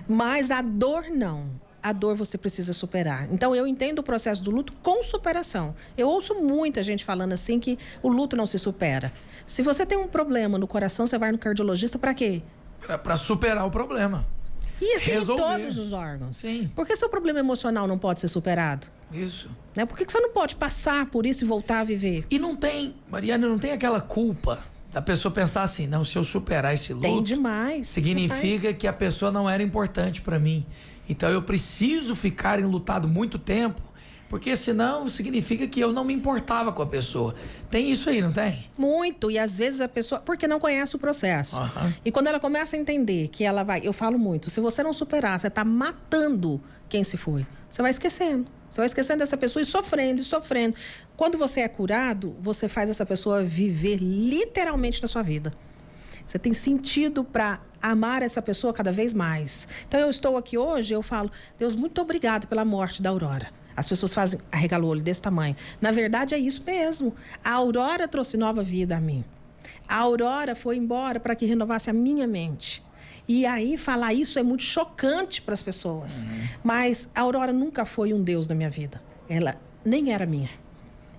Mas a dor, não. A dor você precisa superar. Então, eu entendo o processo do luto com superação. Eu ouço muita gente falando assim que o luto não se supera. Se você tem um problema no coração, você vai no cardiologista para quê? Para superar o problema. E assim em todos os órgãos. Sim. Por que seu problema emocional não pode ser superado? Isso. Né? Por que você não pode passar por isso e voltar a viver? E não tem, Mariane, não tem aquela culpa da pessoa pensar assim, não, se eu superar esse luto... Tem demais. Significa que a pessoa não era importante para mim. Então eu preciso ficar enlutado muito tempo, porque senão significa que eu não me importava com a pessoa. Tem isso aí, não tem? Muito, e às vezes a pessoa, porque não conhece o processo. E quando ela começa a entender que ela vai, eu falo muito, se você não superar, você está matando quem se foi. Você vai esquecendo. Você vai esquecendo dessa pessoa e sofrendo, e sofrendo. Quando você é curado, você faz essa pessoa viver literalmente na sua vida. Você tem sentido para amar essa pessoa cada vez mais. Então, eu estou aqui hoje, eu falo, Deus, muito obrigado pela morte da Aurora. As pessoas fazem, arregala o olho desse tamanho. Na verdade, é isso mesmo. A Aurora trouxe nova vida a mim. A Aurora foi embora para que renovasse a minha mente. E aí, falar isso é muito chocante para as pessoas. Mas a Aurora nunca foi um Deus na minha vida. Ela nem era minha.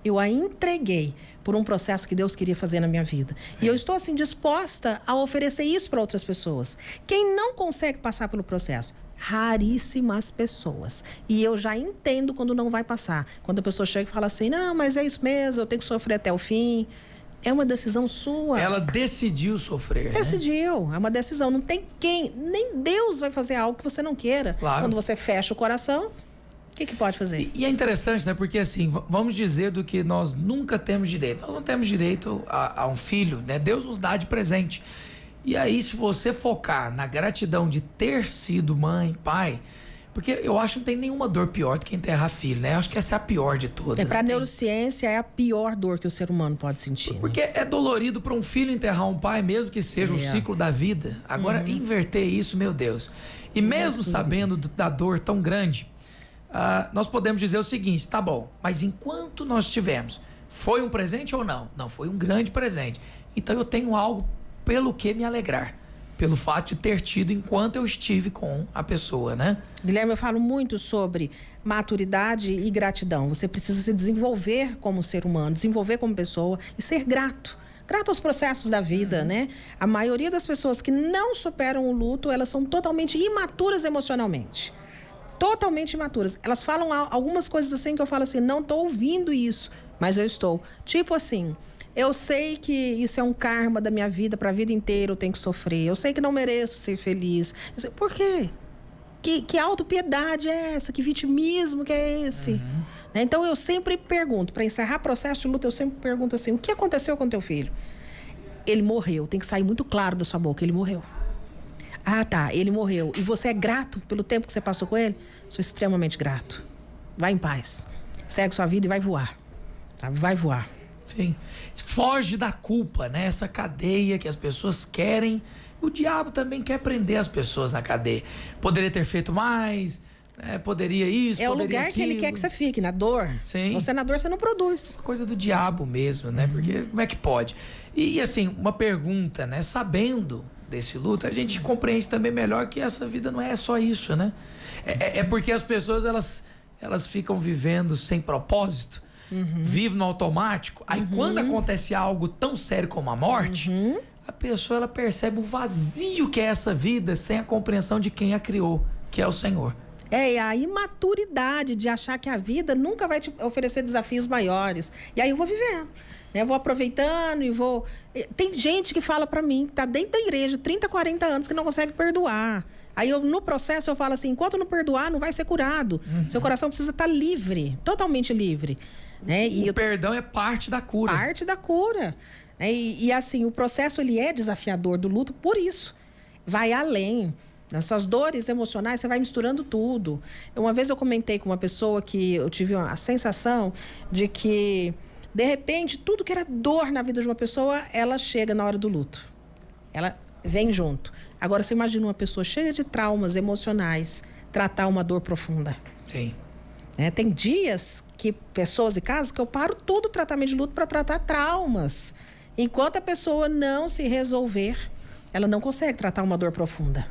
Eu a entreguei por um processo que Deus queria fazer na minha vida. E eu estou, assim, disposta a oferecer isso para outras pessoas. Quem não consegue passar pelo processo? Raríssimas pessoas. E eu já entendo quando não vai passar. Quando a pessoa chega e fala assim, não, mas é isso mesmo, eu tenho que sofrer até o fim. É uma decisão sua. Ela decidiu sofrer, Decidiu. Né? É uma decisão. Não tem quem, nem Deus vai fazer algo que você não queira. Claro. Quando você fecha o coração... O que pode fazer? E é interessante, né? Porque assim, vamos dizer do que nós nunca temos direito. Nós não temos direito a um filho, né? Deus nos dá de presente. E aí, se você focar na gratidão de ter sido mãe, pai... Porque eu acho que não tem nenhuma dor pior do que enterrar filho, né? Eu acho que essa é a pior de todas. Para a neurociência, é a pior dor que o ser humano pode sentir. Porque é dolorido para um filho enterrar um pai, mesmo que seja o ciclo da vida. Agora, inverter isso, meu Deus. E mesmo sabendo da dor tão grande... nós podemos dizer o seguinte, tá bom, mas enquanto nós tivemos, foi um presente ou não? Não, foi um grande presente. Então eu tenho algo pelo que me alegrar, pelo fato de ter tido enquanto eu estive com a pessoa, né? Guilherme, eu falo muito sobre maturidade e gratidão. Você precisa se desenvolver como ser humano, desenvolver como pessoa e ser grato. Grato aos processos da vida, né? A maioria das pessoas que não superam o luto, elas são totalmente imaturas emocionalmente. Totalmente imaturas. Elas falam algumas coisas assim que eu falo assim, não estou ouvindo isso, mas eu estou. Tipo assim, eu sei que isso é um karma da minha vida, para a vida inteira eu tenho que sofrer. Eu sei que não mereço ser feliz. Por quê? Que autopiedade é essa? Que vitimismo que é esse? Então eu sempre pergunto, para encerrar processo de luta, eu sempre pergunto assim, o que aconteceu com teu filho? Ele morreu, tem que sair muito claro da sua boca, ele morreu. Ah, tá, ele morreu. E você é grato pelo tempo que você passou com ele? Sou extremamente grato. Vai em paz. Segue sua vida e vai voar. Sabe? Vai voar. Sim. Foge da culpa, né? Essa cadeia que as pessoas querem. O diabo também quer prender as pessoas na cadeia. Poderia ter feito mais, né? Poderia isso, é poderia o lugar aquilo. que ele quer que você fique, na dor. Sim. Você na dor, você não produz. Coisa do diabo mesmo, né? Porque como é que pode? E assim, uma pergunta, né? Sabendo desse luto, a gente compreende também melhor que essa vida não é só isso, né? É porque as pessoas, elas ficam vivendo sem propósito, vivem no automático. Aí quando acontece algo tão sério como a morte, a pessoa ela percebe o vazio que é essa vida sem a compreensão de quem a criou, que é o Senhor. É a imaturidade de achar que a vida nunca vai te oferecer desafios maiores. E aí eu vou vivendo, né? Eu vou aproveitando e vou... Tem gente que fala pra mim, que tá dentro da igreja, 30, 40 anos, que não consegue perdoar. Aí no processo eu falo assim, enquanto não perdoar, não vai ser curado. Seu coração precisa estar livre, totalmente livre. Né? O perdão é parte da cura. Parte da cura. E assim, o processo ele é desafiador do luto por isso. Vai além. Nas suas dores emocionais, você vai misturando tudo. Uma vez eu comentei com uma pessoa que eu tive a sensação de que, de repente, tudo que era dor na vida de uma pessoa, ela chega na hora do luto. Ela vem junto. Agora, você imagina uma pessoa cheia de traumas emocionais tratar uma dor profunda. Sim. Tem dias que pessoas e casos que eu paro todo o tratamento de luto para tratar traumas. Enquanto a pessoa não se resolver, ela não consegue tratar uma dor profunda.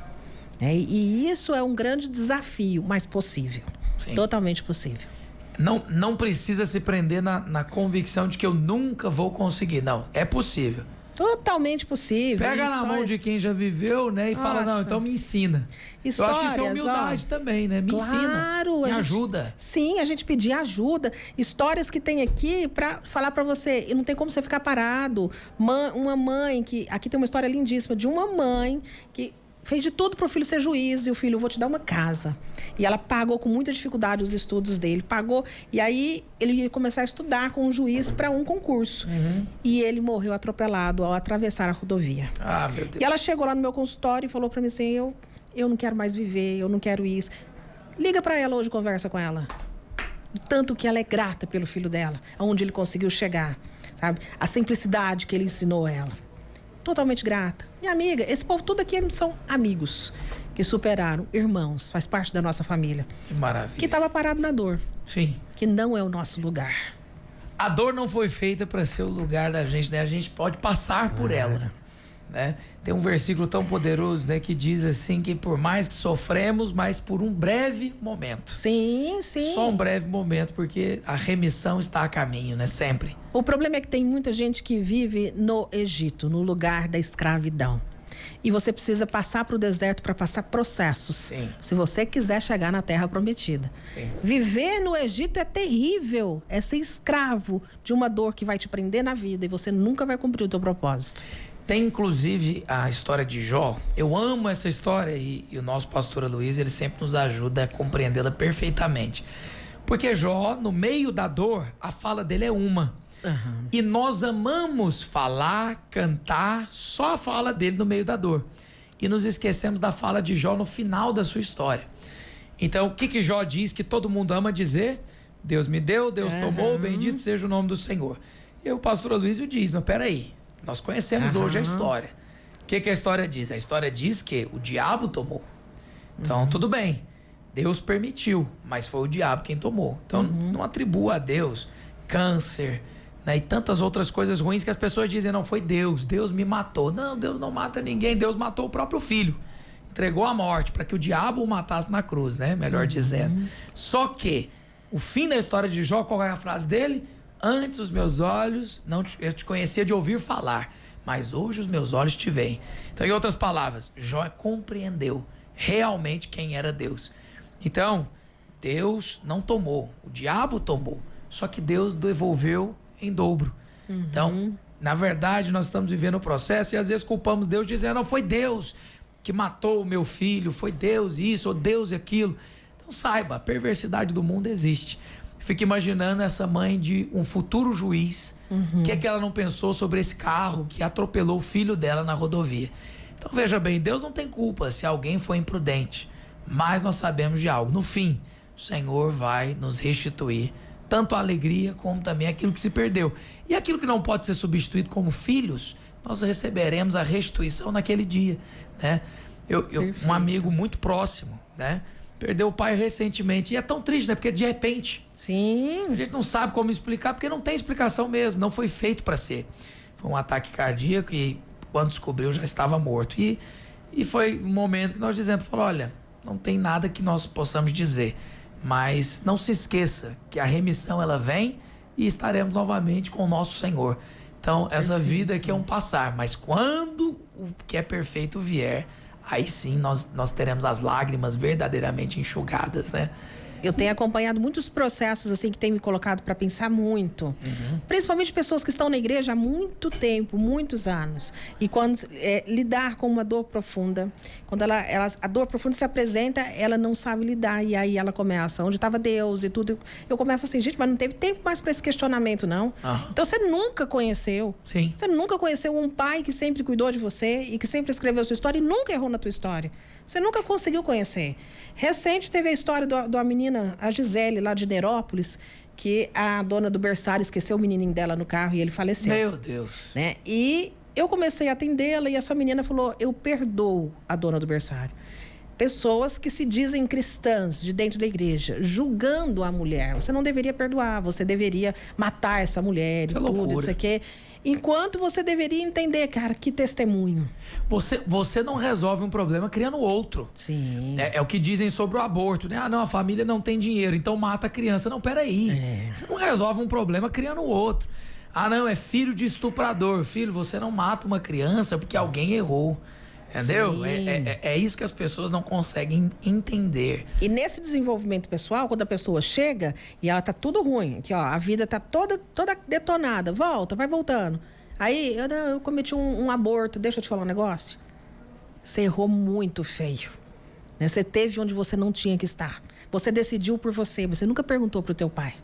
E isso é um grande desafio, mas possível. Sim. Totalmente possível. Não precisa se prender na convicção de que eu nunca vou conseguir. Não, é possível. Totalmente possível. Pega na mão de quem já viveu, né? E fala, não, então me ensina. Eu acho que isso é humildade também, né? Me ensina, me ajuda. Sim, a gente pedir ajuda. Histórias que tem aqui pra falar pra você. E não tem como você ficar parado. Uma mãe que... Aqui tem uma história lindíssima de uma mãe que... fez de tudo para o filho ser juiz e o filho, eu vou te dar uma casa. E ela pagou com muita dificuldade os estudos dele, pagou. E aí ele ia começar a estudar com um juiz para um concurso. E ele morreu atropelado ao atravessar a rodovia. Ah, meu Deus. E ela chegou lá no meu consultório e falou para mim assim, eu não quero mais viver, eu não quero isso. Liga para ela hoje, conversa com ela. Tanto que ela é grata pelo filho dela, aonde ele conseguiu chegar, sabe? A simplicidade que ele ensinou a ela. Totalmente grata. Minha amiga, esse povo tudo aqui são amigos que superaram, irmãos, faz parte da nossa família. Que maravilha. Que estava parado na dor. Sim. Que não é o nosso lugar. A dor não foi feita para ser o lugar da gente, né? A gente pode passar por ela, né? Tem um versículo tão poderoso, né, que diz assim que por mais que sofremos, mas por um breve momento. Sim, sim. Só um breve momento, porque a remissão está a caminho, né? Sempre. O problema é que tem muita gente que vive no Egito, no lugar da escravidão. E você precisa passar para o deserto para passar processos. Sim. Se você quiser chegar na terra prometida. Sim. Viver no Egito é terrível. É ser escravo de uma dor que vai te prender na vida e você nunca vai cumprir o teu propósito. Tem inclusive a história de Jó. Eu amo essa história e o nosso pastor Luiz, ele sempre nos ajuda a compreendê-la perfeitamente. Porque Jó, no meio da dor, a fala dele é uma. E nós amamos falar, cantar, só a fala dele no meio da dor. E nos esquecemos da fala de Jó no final da sua história. Então, o que Jó diz que todo mundo ama dizer? Deus me deu, Deus tomou, bendito seja o nome do Senhor. E o pastor Luiz diz, não, peraí, nós conhecemos hoje a história. O que a história diz? A história diz que o diabo tomou. Então, tudo bem, Deus permitiu, mas foi o diabo quem tomou. Então, não atribua a Deus câncer, né? E tantas outras coisas ruins que as pessoas dizem, não, foi Deus me matou. Não, Deus não mata ninguém, Deus matou o próprio filho. Entregou a morte para que o diabo o matasse na cruz, né? Melhor dizendo. Só que o fim da história de Jó, qual é a frase dele? Antes os meus olhos, eu te conhecia de ouvir falar, mas hoje os meus olhos te veem. Então, em outras palavras, Jó compreendeu realmente quem era Deus. Então, Deus não tomou, o diabo tomou, só que Deus devolveu em dobro. Então, na verdade, nós estamos vivendo o processo e às vezes culpamos Deus dizendo, não, foi Deus que matou o meu filho, foi Deus isso, ou Deus aquilo. Então saiba, a perversidade do mundo existe. Fica imaginando essa mãe de um futuro juiz, o que é que ela não pensou sobre esse carro que atropelou o filho dela na rodovia. Então veja bem, Deus não tem culpa se alguém foi imprudente, mas nós sabemos de algo. No fim, o Senhor vai nos restituir tanto a alegria como também aquilo que se perdeu. E aquilo que não pode ser substituído como filhos, nós receberemos a restituição naquele dia, né? Um amigo muito próximo, né? Perdeu o pai recentemente. E é tão triste, né? Porque de repente... Sim. A gente não sabe como explicar, porque não tem explicação mesmo. Não foi feito para ser. Foi um ataque cardíaco e quando descobriu já estava morto. E foi um momento que nós dizemos, olha, não tem nada que nós possamos dizer. Mas não se esqueça que a remissão ela vem e estaremos novamente com o nosso Senhor. Então, essa vida aqui é um passar. Mas quando o que é perfeito vier... aí sim nós teremos as lágrimas verdadeiramente enxugadas, né? Eu tenho acompanhado muitos processos assim que tem me colocado para pensar muito. Principalmente pessoas que estão na igreja há muito tempo, muitos anos. E quando lidar com uma dor profunda, quando a dor profunda se apresenta, ela não sabe lidar. E aí ela começa, onde estava Deus e tudo. Eu começo assim, gente, mas não teve tempo mais para esse questionamento, não. Então você nunca conheceu. Sim. Você nunca conheceu um pai que sempre cuidou de você e que sempre escreveu sua história e nunca errou na tua história. Você nunca conseguiu conhecer. Recente teve a história da menina, a Gisele, lá de Nerópolis, que a dona do berçário esqueceu o menininho dela no carro e ele faleceu. Meu Deus. Né? E eu comecei a atendê-la e essa menina falou, eu perdoo a dona do berçário. Pessoas que se dizem cristãs de dentro da igreja, julgando a mulher. Você não deveria perdoar, você deveria matar essa mulher e tudo, isso aqui. Enquanto você deveria entender, cara, que testemunho. Você não resolve um problema criando outro. Sim. É o que dizem sobre o aborto, né? Ah, não, a família não tem dinheiro, então mata a criança. Não, peraí. Você não resolve um problema criando outro. Ah, não, é filho de estuprador. Filho, você não mata uma criança porque alguém errou. Entendeu? É isso que as pessoas não conseguem entender. E nesse desenvolvimento pessoal, quando a pessoa chega e ela tá tudo ruim, que ó, a vida tá toda detonada, vai voltando. Aí, eu cometi um aborto, deixa eu te falar um negócio. Você errou muito feio. Né? Você teve onde você não tinha que estar. Você decidiu por você nunca perguntou pro teu pai.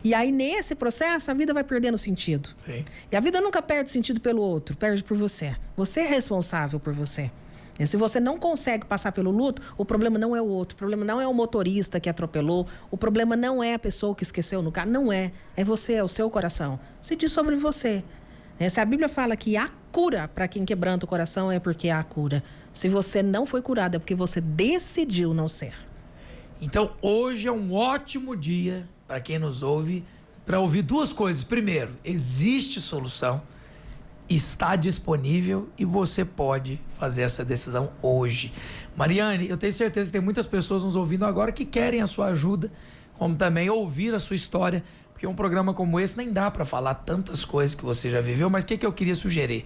E aí, nesse processo, a vida vai perdendo sentido. Sim. E a vida nunca perde sentido pelo outro, perde por você. Você é responsável por você. E se você não consegue passar pelo luto, o problema não é o outro. O problema não é o motorista que atropelou. O problema não é a pessoa que esqueceu no carro. Não é. É você, é o seu coração. Se diz sobre você. Se a Bíblia fala que há cura para quem quebranta o coração, é porque há cura. Se você não foi curado, é porque você decidiu não ser. Então, hoje é um ótimo dia para quem nos ouve, para ouvir duas coisas. Primeiro, existe solução, está disponível e você pode fazer essa decisão hoje. Mariane, eu tenho certeza que tem muitas pessoas nos ouvindo agora que querem a sua ajuda, como também ouvir a sua história, porque um programa como esse nem dá para falar tantas coisas que você já viveu, mas o que eu queria sugerir?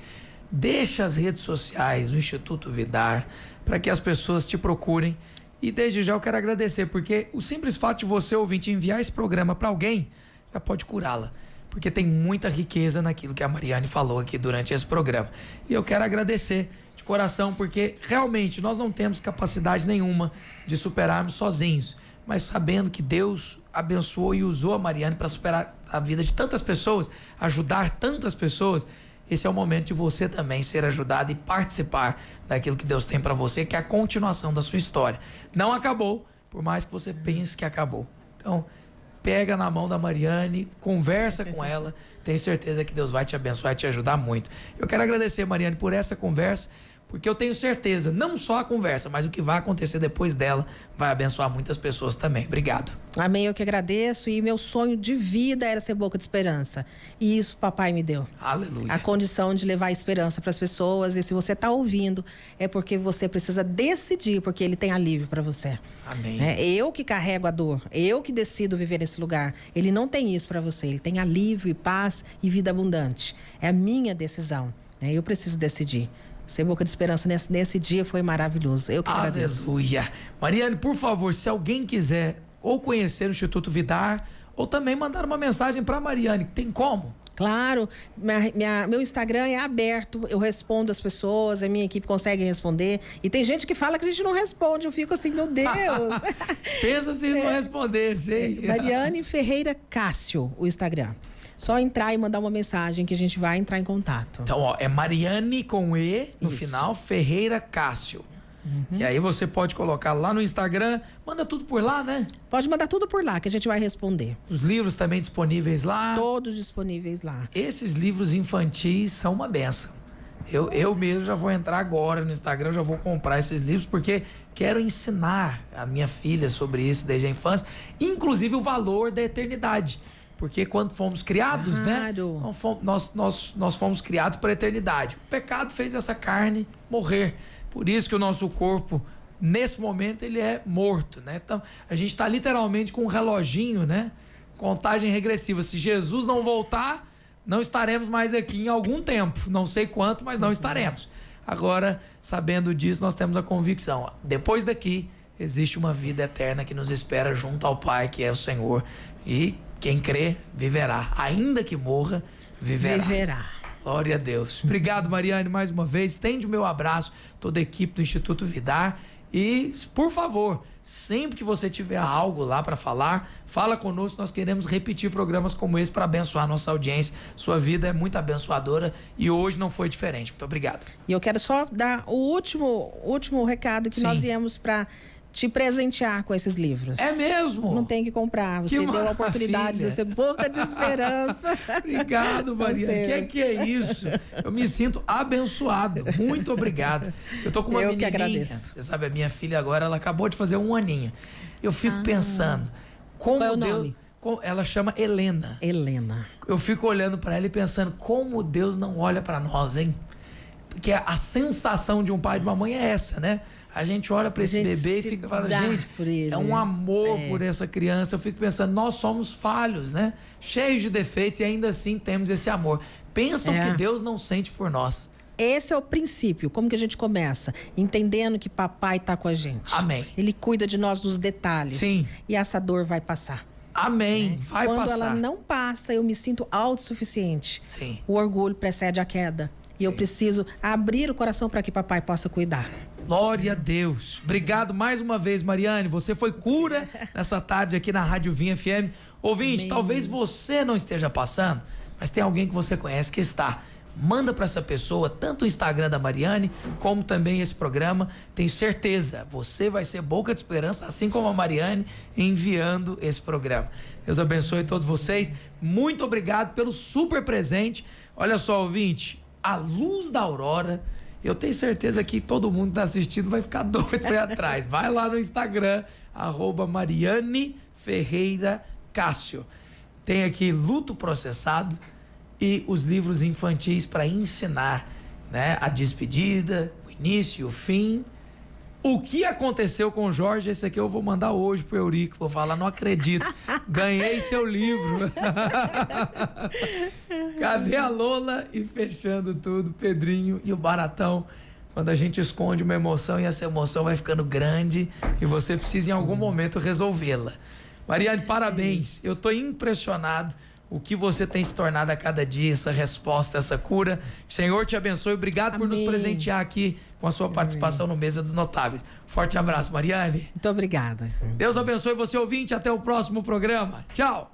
Deixa as redes sociais, o Instituto Vidar, para que as pessoas te procurem. E desde já eu quero agradecer, porque o simples fato de você, ouvinte, enviar esse programa para alguém, já pode curá-la. Porque tem muita riqueza naquilo que a Mariane falou aqui durante esse programa. E eu quero agradecer de coração, porque realmente nós não temos capacidade nenhuma de superarmos sozinhos. Mas sabendo que Deus abençoou e usou a Mariane para superar a vida de tantas pessoas, ajudar tantas pessoas, esse é o momento de você também ser ajudado e participar daquilo que Deus tem para você, que é a continuação da sua história. Não acabou, por mais que você pense que acabou. Então, pega na mão da Mariane, conversa com ela, Tenho certeza que Deus vai te abençoar e te ajudar muito. Eu quero agradecer, Mariane, por essa conversa, porque eu tenho certeza, não só a conversa, mas o que vai acontecer depois dela vai abençoar muitas pessoas também. Obrigado. Amém, eu que agradeço. E meu sonho de vida era ser boca de esperança. E isso o papai me deu. Aleluia. A condição de levar esperança para as pessoas. E se você está ouvindo, é porque você precisa decidir, porque ele tem alívio para você. Amém. É eu que carrego a dor, eu que decido viver nesse lugar. Ele não tem isso para você, ele tem alívio e paz e vida abundante. É a minha decisão, né? Eu preciso decidir. Ser boca de esperança nesse dia foi maravilhoso. Eu que agradeço. Aleluia. Mariane, por favor, se alguém quiser ou conhecer o Instituto Vidar, ou também mandar uma mensagem para Mariane, tem como? Claro, meu Instagram é aberto, eu respondo as pessoas, a minha equipe consegue responder. E tem gente que fala que a gente não responde, eu fico assim, meu Deus. Pensa se não respondesse, hein? Mariane Ferreira Cássio, o Instagram. Só entrar e mandar uma mensagem que a gente vai entrar em contato. Então, ó, é Mariane com E no Isso. final, Ferreira Cássio. E aí você pode colocar lá no Instagram, manda tudo por lá, né? Pode mandar tudo por lá que a gente vai responder. Os livros também disponíveis lá. Todos disponíveis lá. Esses livros infantis são uma benção. Eu mesmo já vou entrar agora no Instagram, já vou comprar esses livros, porque quero ensinar a minha filha sobre isso desde a infância, inclusive o valor da eternidade. Porque quando fomos criados, Claro. né? Nós fomos criados para a eternidade. O pecado fez essa carne morrer. Por isso que o nosso corpo, nesse momento, ele é morto, né? Então, a gente está literalmente com um reloginho, né? Contagem regressiva. Se Jesus não voltar, não estaremos mais aqui em algum tempo. Não sei quanto, mas não estaremos. Agora, sabendo disso, nós temos a convicção. Depois daqui, existe uma vida eterna que nos espera junto ao Pai, que é o Senhor. E quem crê, viverá. Ainda que morra, viverá. Viverá. Glória a Deus. Obrigado, Mariane, mais uma vez. Estende o meu abraço, toda a equipe do Instituto Vidar. E, por favor, sempre que você tiver algo lá para falar, fala conosco. Nós queremos repetir programas como esse para abençoar a nossa audiência. Sua vida é muito abençoadora e hoje não foi diferente. Muito obrigado. E eu quero só dar o último recado que Sim. nós viemos para te presentear com esses livros. É mesmo? Você não tem que comprar. Você Que deu a oportunidade de ser boca de esperança. Obrigado, São Mariane. seus. Que é isso? Eu me sinto abençoado. Muito obrigado. Eu tô com uma Eu que menininha. agradeço. Você sabe, a minha filha agora, ela acabou de fazer 1 aninho. Eu fico pensando, como Qual é o Deus... nome? Ela chama Helena. Helena. Eu fico olhando pra ela e pensando, como Deus não olha pra nós, hein? Porque a sensação de um pai e de uma mãe é essa, né? A gente olha pra esse gente bebê e se fica falando, dá gente, por ele. é um amor por essa criança. Eu fico pensando, nós somos falhos, né? Cheios de defeitos e ainda assim temos esse amor. Pensam que Deus não sente por nós. Esse é o princípio. Como que a gente começa? Entendendo que papai tá com a gente. Amém. Ele cuida de nós nos detalhes. Sim. E essa dor vai passar. Amém. Vai Quando passar. ela não passa, eu me sinto autossuficiente. Sim. O orgulho precede a queda. E eu preciso abrir o coração para que papai possa cuidar. Glória a Deus. Obrigado mais uma vez, Mariane. Você foi cura nessa tarde aqui na Rádio Vinha FM. Ouvinte, talvez você não esteja passando, mas tem alguém que você conhece que está. Manda para essa pessoa tanto o Instagram da Mariane, como também esse programa. Tenho certeza, você vai ser boca de esperança, assim como a Mariane, enviando esse programa. Deus abençoe todos vocês. Muito obrigado pelo super presente. Olha só, ouvinte, a luz da aurora. Eu tenho certeza que todo mundo que está assistindo vai ficar doido pra ir atrás. Vai lá no Instagram, @Mariane Ferreira Cássio. Tem aqui Luto Processado e os livros infantis para ensinar, né? A despedida, o início, o fim. O que aconteceu com o Jorge, esse aqui eu vou mandar hoje pro Eurico. Vou falar, não acredito. Ganhei seu livro. Cadê a Lola? E fechando tudo, Pedrinho e o Baratão. Quando a gente esconde uma emoção e essa emoção vai ficando grande e você precisa em algum momento resolvê-la. Mariane, parabéns. Eu tô impressionado o que você tem se tornado a cada dia, essa resposta, essa cura. O Senhor te abençoe. Obrigado por nos presentear aqui com a sua participação no Mesa dos Notáveis. Forte abraço, Mariane. Muito obrigada. Deus abençoe você, ouvinte. Até o próximo programa. Tchau.